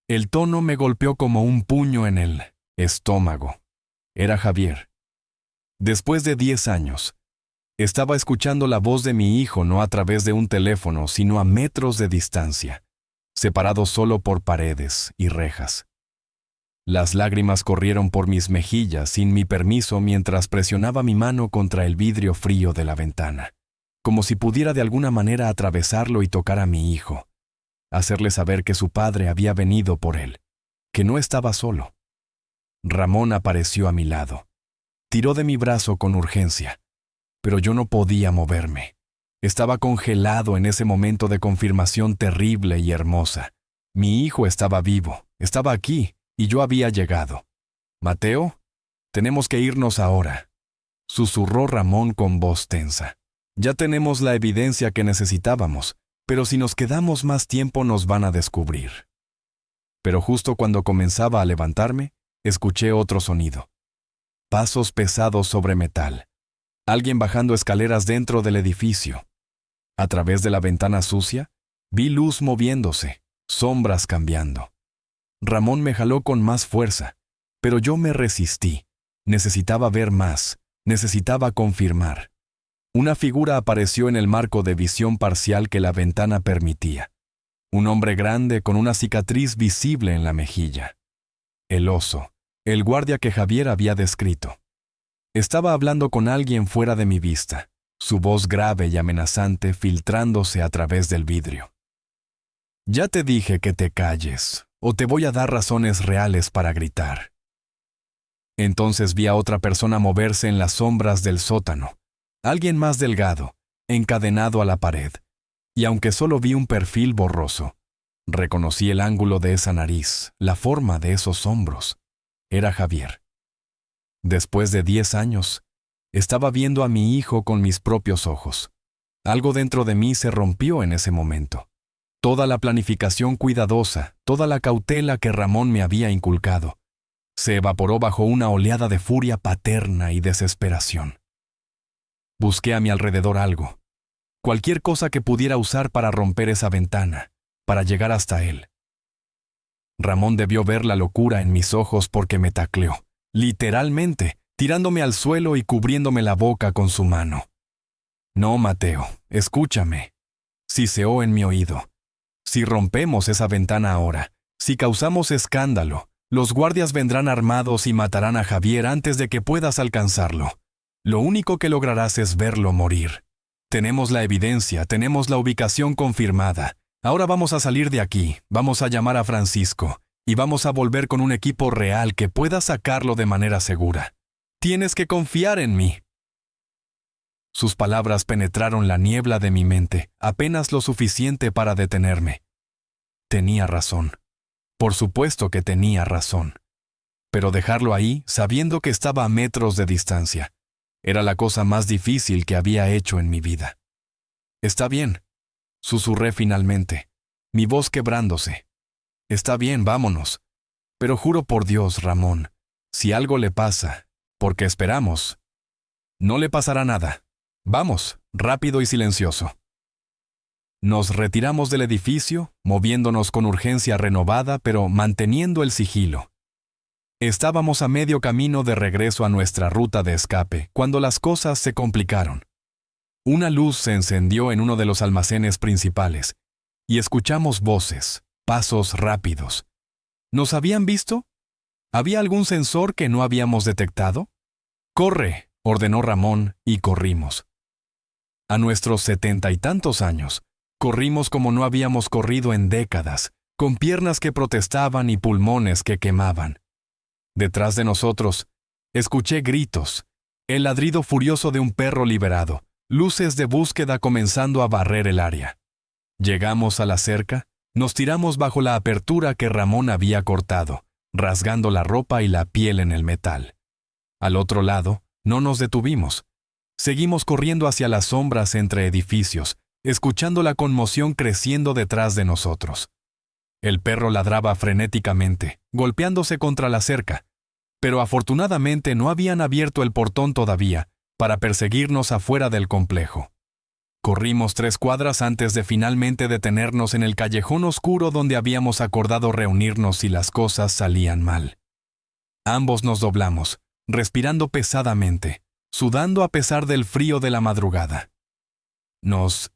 el tono me golpeó como un puño en el estómago. Era Javier. Después de 10 años, estaba escuchando la voz de mi hijo no a través de un teléfono, sino a metros de distancia, separado solo por paredes y rejas. Las lágrimas corrieron por mis mejillas sin mi permiso mientras presionaba mi mano contra el vidrio frío de la ventana, como si pudiera de alguna manera atravesarlo y tocar a mi hijo, hacerle saber que su padre había venido por él, que no estaba solo. Ramón apareció a mi lado. Tiró de mi brazo con urgencia, pero yo no podía moverme. Estaba congelado en ese momento de confirmación terrible y hermosa. Mi hijo estaba vivo, estaba aquí, y yo había llegado. «Mateo, tenemos que irnos ahora», susurró Ramón con voz tensa. «Ya tenemos la evidencia que necesitábamos, pero si nos quedamos más tiempo nos van a descubrir». Pero justo cuando comenzaba a levantarme, escuché otro sonido. Pasos pesados sobre metal. Alguien bajando escaleras dentro del edificio. A través de la ventana sucia, vi luz moviéndose, sombras cambiando. Ramón me jaló con más fuerza, pero yo me resistí. Necesitaba ver más, necesitaba confirmar. Una figura apareció en el marco de visión parcial que la ventana permitía. Un hombre grande con una cicatriz visible en la mejilla. El oso, el guardia que Javier había descrito. Estaba hablando con alguien fuera de mi vista, su voz grave y amenazante filtrándose a través del vidrio. «Ya te dije que te calles, o te voy a dar razones reales para gritar». Entonces vi a otra persona moverse en las sombras del sótano, alguien más delgado, encadenado a la pared, y aunque solo vi un perfil borroso, reconocí el ángulo de esa nariz, la forma de esos hombros. Era Javier. Después de 10 años, estaba viendo a mi hijo con mis propios ojos. Algo dentro de mí se rompió en ese momento. Toda la planificación cuidadosa, toda la cautela que Ramón me había inculcado, se evaporó bajo una oleada de furia paterna y desesperación. Busqué a mi alrededor algo, cualquier cosa que pudiera usar para romper esa ventana, para llegar hasta él. Ramón debió ver la locura en mis ojos porque me tacleó, literalmente, tirándome al suelo y cubriéndome la boca con su mano. «No, Mateo, escúchame», siseó en mi oído. Si rompemos esa ventana ahora, si causamos escándalo, los guardias vendrán armados y matarán a Javier antes de que puedas alcanzarlo. Lo único que lograrás es verlo morir. Tenemos la evidencia, tenemos la ubicación confirmada. Ahora vamos a salir de aquí, vamos a llamar a Francisco, y vamos a volver con un equipo real que pueda sacarlo de manera segura. Tienes que confiar en mí. Sus palabras penetraron la niebla de mi mente, apenas lo suficiente para detenerme. Tenía razón. Por supuesto que tenía razón. Pero dejarlo ahí, sabiendo que estaba a metros de distancia, era la cosa más difícil que había hecho en mi vida. «Está bien», susurré finalmente, mi voz quebrándose. «Está bien, vámonos. Pero juro por Dios, Ramón, si algo le pasa, porque esperamos, no le pasará nada. Vamos, rápido y silencioso». Nos retiramos del edificio, moviéndonos con urgencia renovada, pero manteniendo el sigilo. Estábamos a medio camino de regreso a nuestra ruta de escape, cuando las cosas se complicaron. Una luz se encendió en uno de los almacenes principales, y escuchamos voces, pasos rápidos. ¿Nos habían visto? ¿Había algún sensor que no habíamos detectado? «Corre», ordenó Ramón, y corrimos. A nuestros 70 y tantos años, corrimos como no habíamos corrido en décadas, con piernas que protestaban y pulmones que quemaban. Detrás de nosotros, escuché gritos, el ladrido furioso de un perro liberado, luces de búsqueda comenzando a barrer el área. Llegamos a la cerca, nos tiramos bajo la apertura que Ramón había cortado, rasgando la ropa y la piel en el metal. Al otro lado, no nos detuvimos. Seguimos corriendo hacia las sombras entre edificios, escuchando la conmoción creciendo detrás de nosotros. El perro ladraba frenéticamente, golpeándose contra la cerca, pero afortunadamente no habían abierto el portón todavía para perseguirnos afuera del complejo. Corrimos 3 cuadras antes de finalmente detenernos en el callejón oscuro donde habíamos acordado reunirnos si las cosas salían mal. Ambos nos doblamos, respirando pesadamente, sudando a pesar del frío de la madrugada. «¿Nos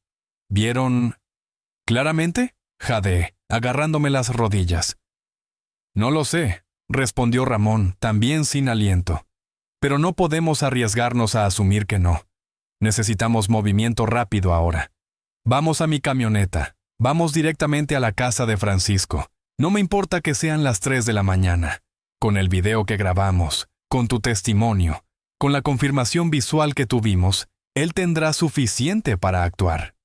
vieron claramente?», jadeé, agarrándome las rodillas. «No lo sé», respondió Ramón, también sin aliento. «Pero no podemos arriesgarnos a asumir que no. Necesitamos movimiento rápido ahora. Vamos a mi camioneta. Vamos directamente a la casa de Francisco. No me importa que sean las 3 de la mañana. Con el video que grabamos, con tu testimonio, con la confirmación visual que tuvimos, él tendrá suficiente para actuar».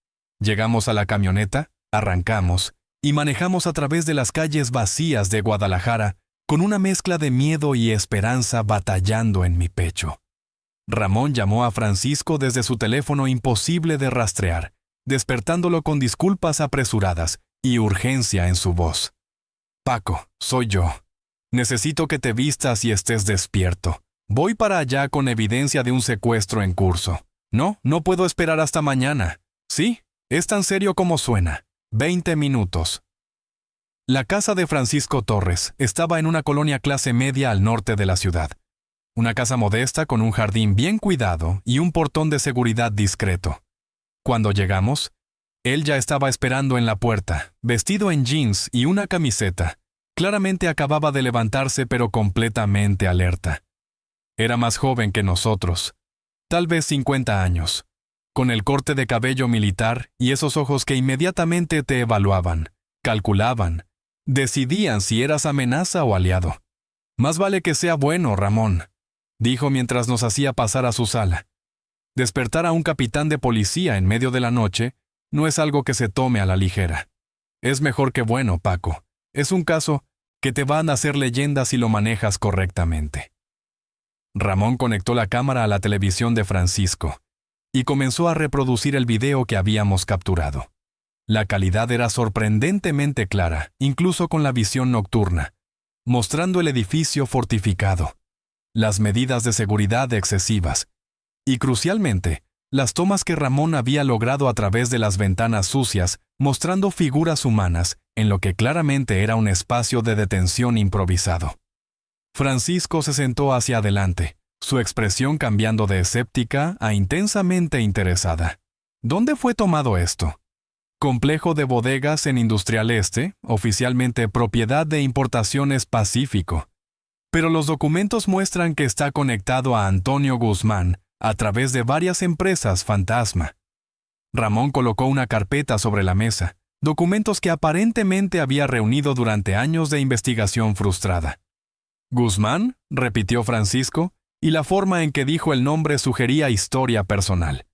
Llegamos a la camioneta, arrancamos y manejamos a través de las calles vacías de Guadalajara con una mezcla de miedo y esperanza batallando en mi pecho. Ramón llamó a Francisco desde su teléfono imposible de rastrear, despertándolo con disculpas apresuradas y urgencia en su voz. «Paco, soy yo. Necesito que te vistas y estés despierto. Voy para allá con evidencia de un secuestro en curso. No puedo esperar hasta mañana. Sí, es tan serio como suena. 20 minutos». La casa de Francisco Torres estaba en una colonia clase media al norte de la ciudad. Una casa modesta con un jardín bien cuidado y un portón de seguridad discreto. Cuando llegamos, él ya estaba esperando en la puerta, vestido en jeans y una camiseta. Claramente acababa de levantarse, pero completamente alerta. Era más joven que nosotros, tal vez 50 años, con el corte de cabello militar y esos ojos que inmediatamente te evaluaban, calculaban, decidían si eras amenaza o aliado. «Más vale que sea bueno, Ramón», dijo mientras nos hacía pasar a su sala. Despertar a un capitán de policía en medio de la noche no es algo que se tome a la ligera. Es mejor que bueno, Paco. Es un caso que te van a hacer leyenda si lo manejas correctamente. Ramón conectó la cámara a la televisión de Francisco y comenzó a reproducir el video que habíamos capturado. La calidad era sorprendentemente clara, incluso con la visión nocturna, mostrando el edificio fortificado, las medidas de seguridad excesivas y, crucialmente, las tomas que Ramón había logrado a través de las ventanas sucias, mostrando figuras humanas en lo que claramente era un espacio de detención improvisado. Francisco se sentó hacia adelante, su expresión cambiando de escéptica a intensamente interesada. «¿Dónde fue tomado esto? Complejo de bodegas en Industrial Este, oficialmente propiedad de Importaciones Pacífico. Pero los documentos muestran que está conectado a Antonio Guzmán a través de varias empresas fantasma. Ramón colocó una carpeta sobre la mesa, documentos que aparentemente había reunido durante años de investigación frustrada. «¿Guzmán?», repitió Francisco, y la forma en que dijo el nombre sugería historia personal.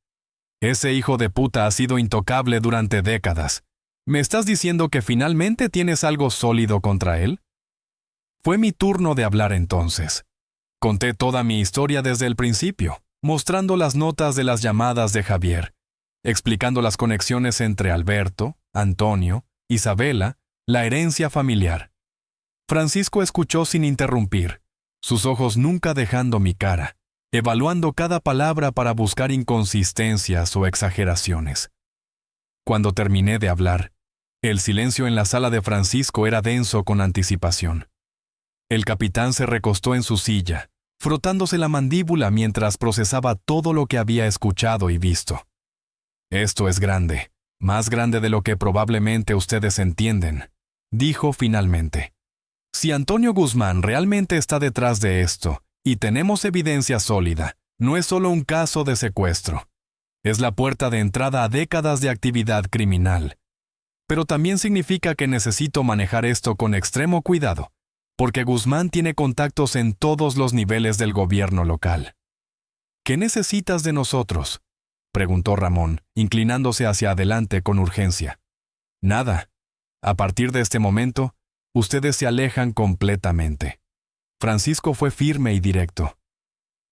«Ese hijo de puta ha sido intocable durante décadas. ¿Me estás diciendo que finalmente tienes algo sólido contra él?». Fue mi turno de hablar entonces. Conté toda mi historia desde el principio, mostrando las notas de las llamadas de Javier, explicando las conexiones entre Alberto, Antonio, Isabela, la herencia familiar. Francisco escuchó sin interrumpir, sus ojos nunca dejando mi cara, evaluando cada palabra para buscar inconsistencias o exageraciones. Cuando terminé de hablar, el silencio en la sala de Francisco era denso con anticipación. El capitán se recostó en su silla, frotándose la mandíbula mientras procesaba todo lo que había escuchado y visto. «Esto es grande, más grande de lo que probablemente ustedes entienden», dijo finalmente. «Si Antonio Guzmán realmente está detrás de esto, y tenemos evidencia sólida, no es solo un caso de secuestro. Es la puerta de entrada a décadas de actividad criminal. Pero también significa que necesito manejar esto con extremo cuidado, porque Guzmán tiene contactos en todos los niveles del gobierno local». «¿Qué necesitas de nosotros?», preguntó Ramón, inclinándose hacia adelante con urgencia. «Nada. A partir de este momento, ustedes se alejan completamente». Francisco fue firme y directo.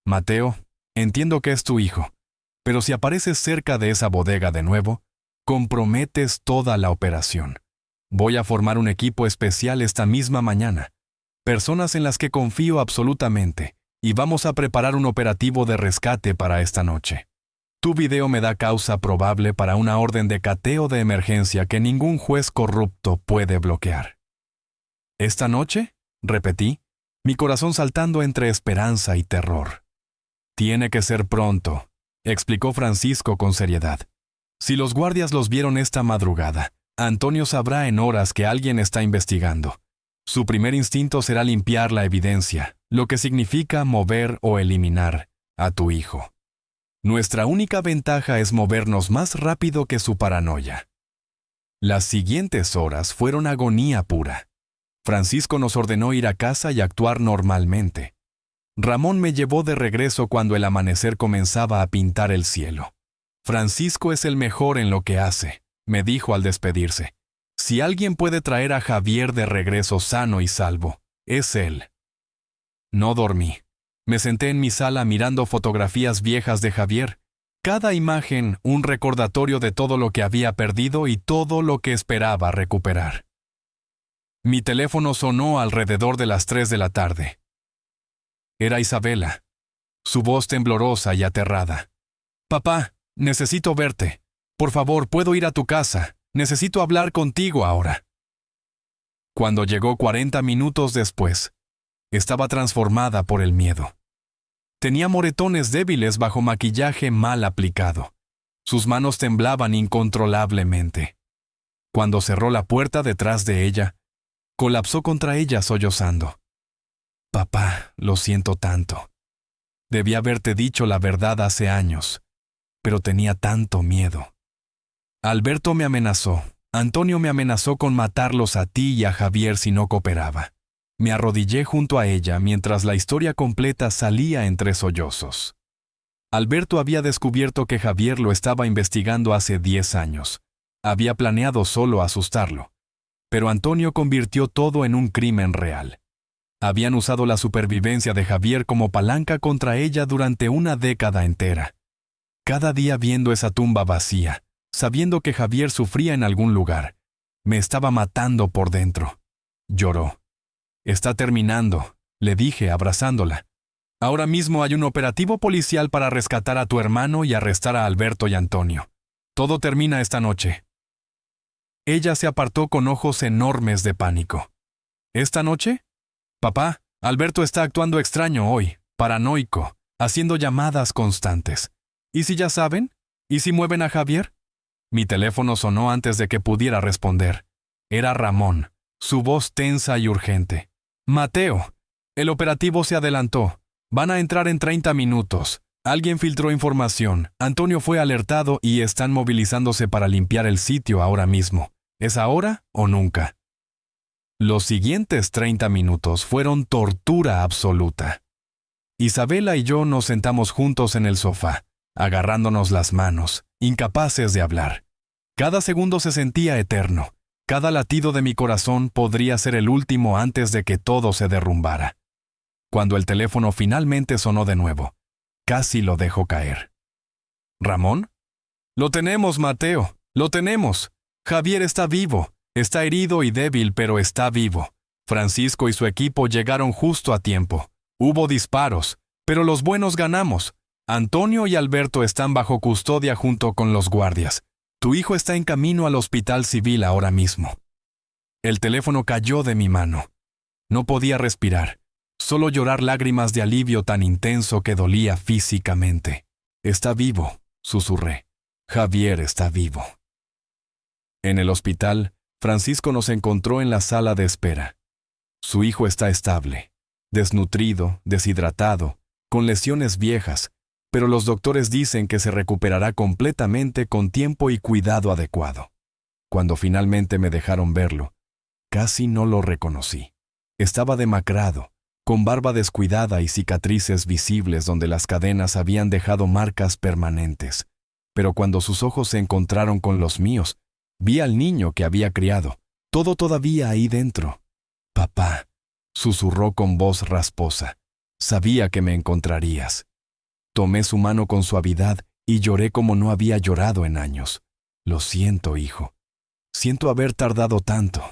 «Mateo, entiendo que es tu hijo, pero si apareces cerca de esa bodega de nuevo, comprometes toda la operación. Voy a formar un equipo especial esta misma mañana, personas en las que confío absolutamente, y vamos a preparar un operativo de rescate para esta noche. Tu video me da causa probable para una orden de cateo de emergencia que ningún juez corrupto puede bloquear». «¿Esta noche?», repetí, mi corazón saltando entre esperanza y terror. «Tiene que ser pronto», explicó Francisco con seriedad. «Si los guardias los vieron esta madrugada, Antonio sabrá en horas que alguien está investigando. Su primer instinto será limpiar la evidencia, lo que significa mover o eliminar a tu hijo. Nuestra única ventaja es movernos más rápido que su paranoia». Las siguientes horas fueron agonía pura. Francisco nos ordenó ir a casa y actuar normalmente. Ramón me llevó de regreso cuando el amanecer comenzaba a pintar el cielo. «Francisco es el mejor en lo que hace», me dijo al despedirse. «Si alguien puede traer a Javier de regreso sano y salvo, es él». No dormí. Me senté en mi sala mirando fotografías viejas de Javier. Cada imagen un recordatorio de todo lo que había perdido y todo lo que esperaba recuperar. Mi teléfono sonó alrededor de las 3 de la tarde. Era Isabela, su voz temblorosa y aterrada. «Papá, necesito verte. Por favor, ¿puedo ir a tu casa? Necesito hablar contigo ahora». Cuando llegó 40 minutos después, estaba transformada por el miedo. Tenía moretones débiles bajo maquillaje mal aplicado. Sus manos temblaban incontrolablemente. Cuando cerró la puerta detrás de ella, colapsó contra ella sollozando. «Papá, lo siento tanto. Debí haberte dicho la verdad hace años, pero tenía tanto miedo. Alberto me amenazó, Antonio me amenazó con matarlos a ti y a Javier si no cooperaba». Me arrodillé junto a ella mientras la historia completa salía entre sollozos. Alberto había descubierto que Javier lo estaba investigando hace 10 años. Había planeado solo asustarlo. Pero Antonio convirtió todo en un crimen real. Habían usado la supervivencia de Javier como palanca contra ella durante una década entera. Cada día viendo esa tumba vacía, sabiendo que Javier sufría en algún lugar, me estaba matando por dentro. Lloró. «Está terminando», le dije abrazándola. «Ahora mismo hay un operativo policial para rescatar a tu hermano y arrestar a Alberto y Antonio. Todo termina esta noche». Ella se apartó con ojos enormes de pánico. «¿Esta noche? Papá, Alberto está actuando extraño hoy, paranoico, haciendo llamadas constantes. ¿Y si ya saben? ¿Y si mueven a Javier?» Mi teléfono sonó antes de que pudiera responder. Era Ramón, su voz tensa y urgente. Mateo, el operativo se adelantó. Van a entrar en 30 minutos. Alguien filtró información. Antonio fue alertado y están movilizándose para limpiar el sitio ahora mismo. ¿Es ahora o nunca? Los siguientes 30 minutos fueron tortura absoluta. Isabela y yo nos sentamos juntos en el sofá, agarrándonos las manos, incapaces de hablar. Cada segundo se sentía eterno. Cada latido de mi corazón podría ser el último antes de que todo se derrumbara. Cuando el teléfono finalmente sonó de nuevo, casi lo dejó caer. ¿Ramón? Lo tenemos, Mateo, lo tenemos. Javier está vivo. Está herido y débil, pero está vivo. Francisco y su equipo llegaron justo a tiempo. Hubo disparos, pero los buenos ganamos. Antonio y Alberto están bajo custodia junto con los guardias. Tu hijo está en camino al hospital civil ahora mismo. El teléfono cayó de mi mano. No podía respirar, solo llorar lágrimas de alivio tan intenso que dolía físicamente. Está vivo, susurré. Javier está vivo. En el hospital, Francisco nos encontró en la sala de espera. Su hijo está estable, desnutrido, deshidratado, con lesiones viejas, pero los doctores dicen que se recuperará completamente con tiempo y cuidado adecuado. Cuando finalmente me dejaron verlo, casi no lo reconocí. Estaba demacrado, con barba descuidada y cicatrices visibles donde las cadenas habían dejado marcas permanentes. Pero cuando sus ojos se encontraron con los míos, vi al niño que había criado, todo todavía ahí dentro. Papá, susurró con voz rasposa. Sabía que me encontrarías. Tomé su mano con suavidad y lloré como no había llorado en años. Lo siento, hijo. Siento haber tardado tanto.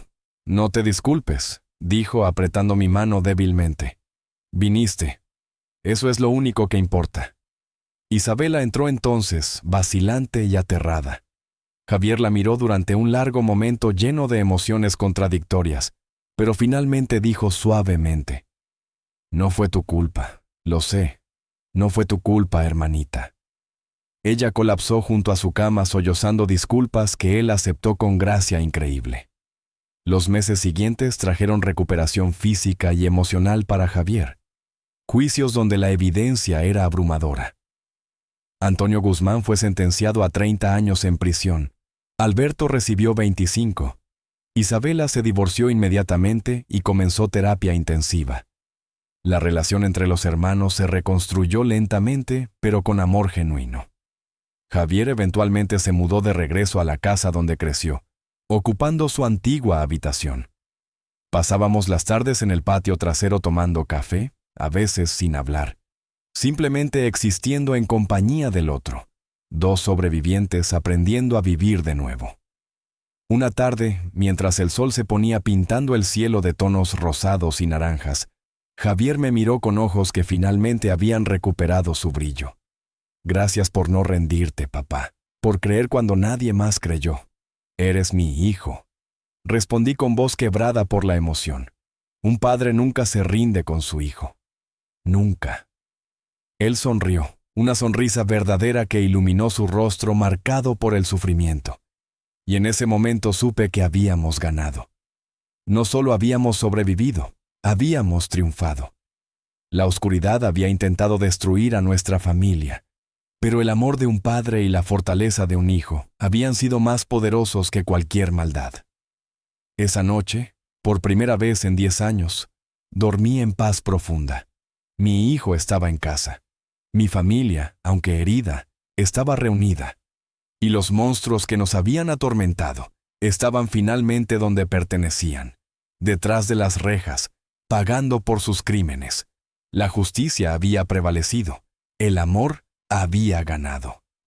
No te disculpes, dijo apretando mi mano débilmente. Viniste. Eso es lo único que importa. Isabela entró entonces, vacilante y aterrada. Javier la miró durante un largo momento lleno de emociones contradictorias, pero finalmente dijo suavemente: No fue tu culpa, lo sé. No fue tu culpa, hermanita. Ella colapsó junto a su cama sollozando disculpas que él aceptó con gracia increíble. Los meses siguientes trajeron recuperación física y emocional para Javier. Juicios donde la evidencia era abrumadora. Antonio Guzmán fue sentenciado a 30 años en prisión. Alberto recibió 25. Isabela se divorció inmediatamente y comenzó terapia intensiva. La relación entre los hermanos se reconstruyó lentamente, pero con amor genuino. Javier eventualmente se mudó de regreso a la casa donde creció, ocupando su antigua habitación. Pasábamos las tardes en el patio trasero tomando café, a veces sin hablar, simplemente existiendo en compañía del otro, dos sobrevivientes aprendiendo a vivir de nuevo. Una tarde, mientras el sol se ponía pintando el cielo de tonos rosados y naranjas, Javier me miró con ojos que finalmente habían recuperado su brillo. Gracias por no rendirte, papá, por creer cuando nadie más creyó. Eres mi hijo. Respondí con voz quebrada por la emoción. Un padre nunca se rinde con su hijo. Nunca. Él sonrió, una sonrisa verdadera que iluminó su rostro marcado por el sufrimiento. Y en ese momento supe que habíamos ganado. No solo habíamos sobrevivido, habíamos triunfado. La oscuridad había intentado destruir a nuestra familia, pero el amor de un padre y la fortaleza de un hijo habían sido más poderosos que cualquier maldad. Esa noche, por primera vez en 10 años, dormí en paz profunda. Mi hijo estaba en casa. Mi familia, aunque herida, estaba reunida. Y los monstruos que nos habían atormentado estaban finalmente donde pertenecían, detrás de las rejas, pagando por sus crímenes. La justicia había prevalecido. El amor había ganado.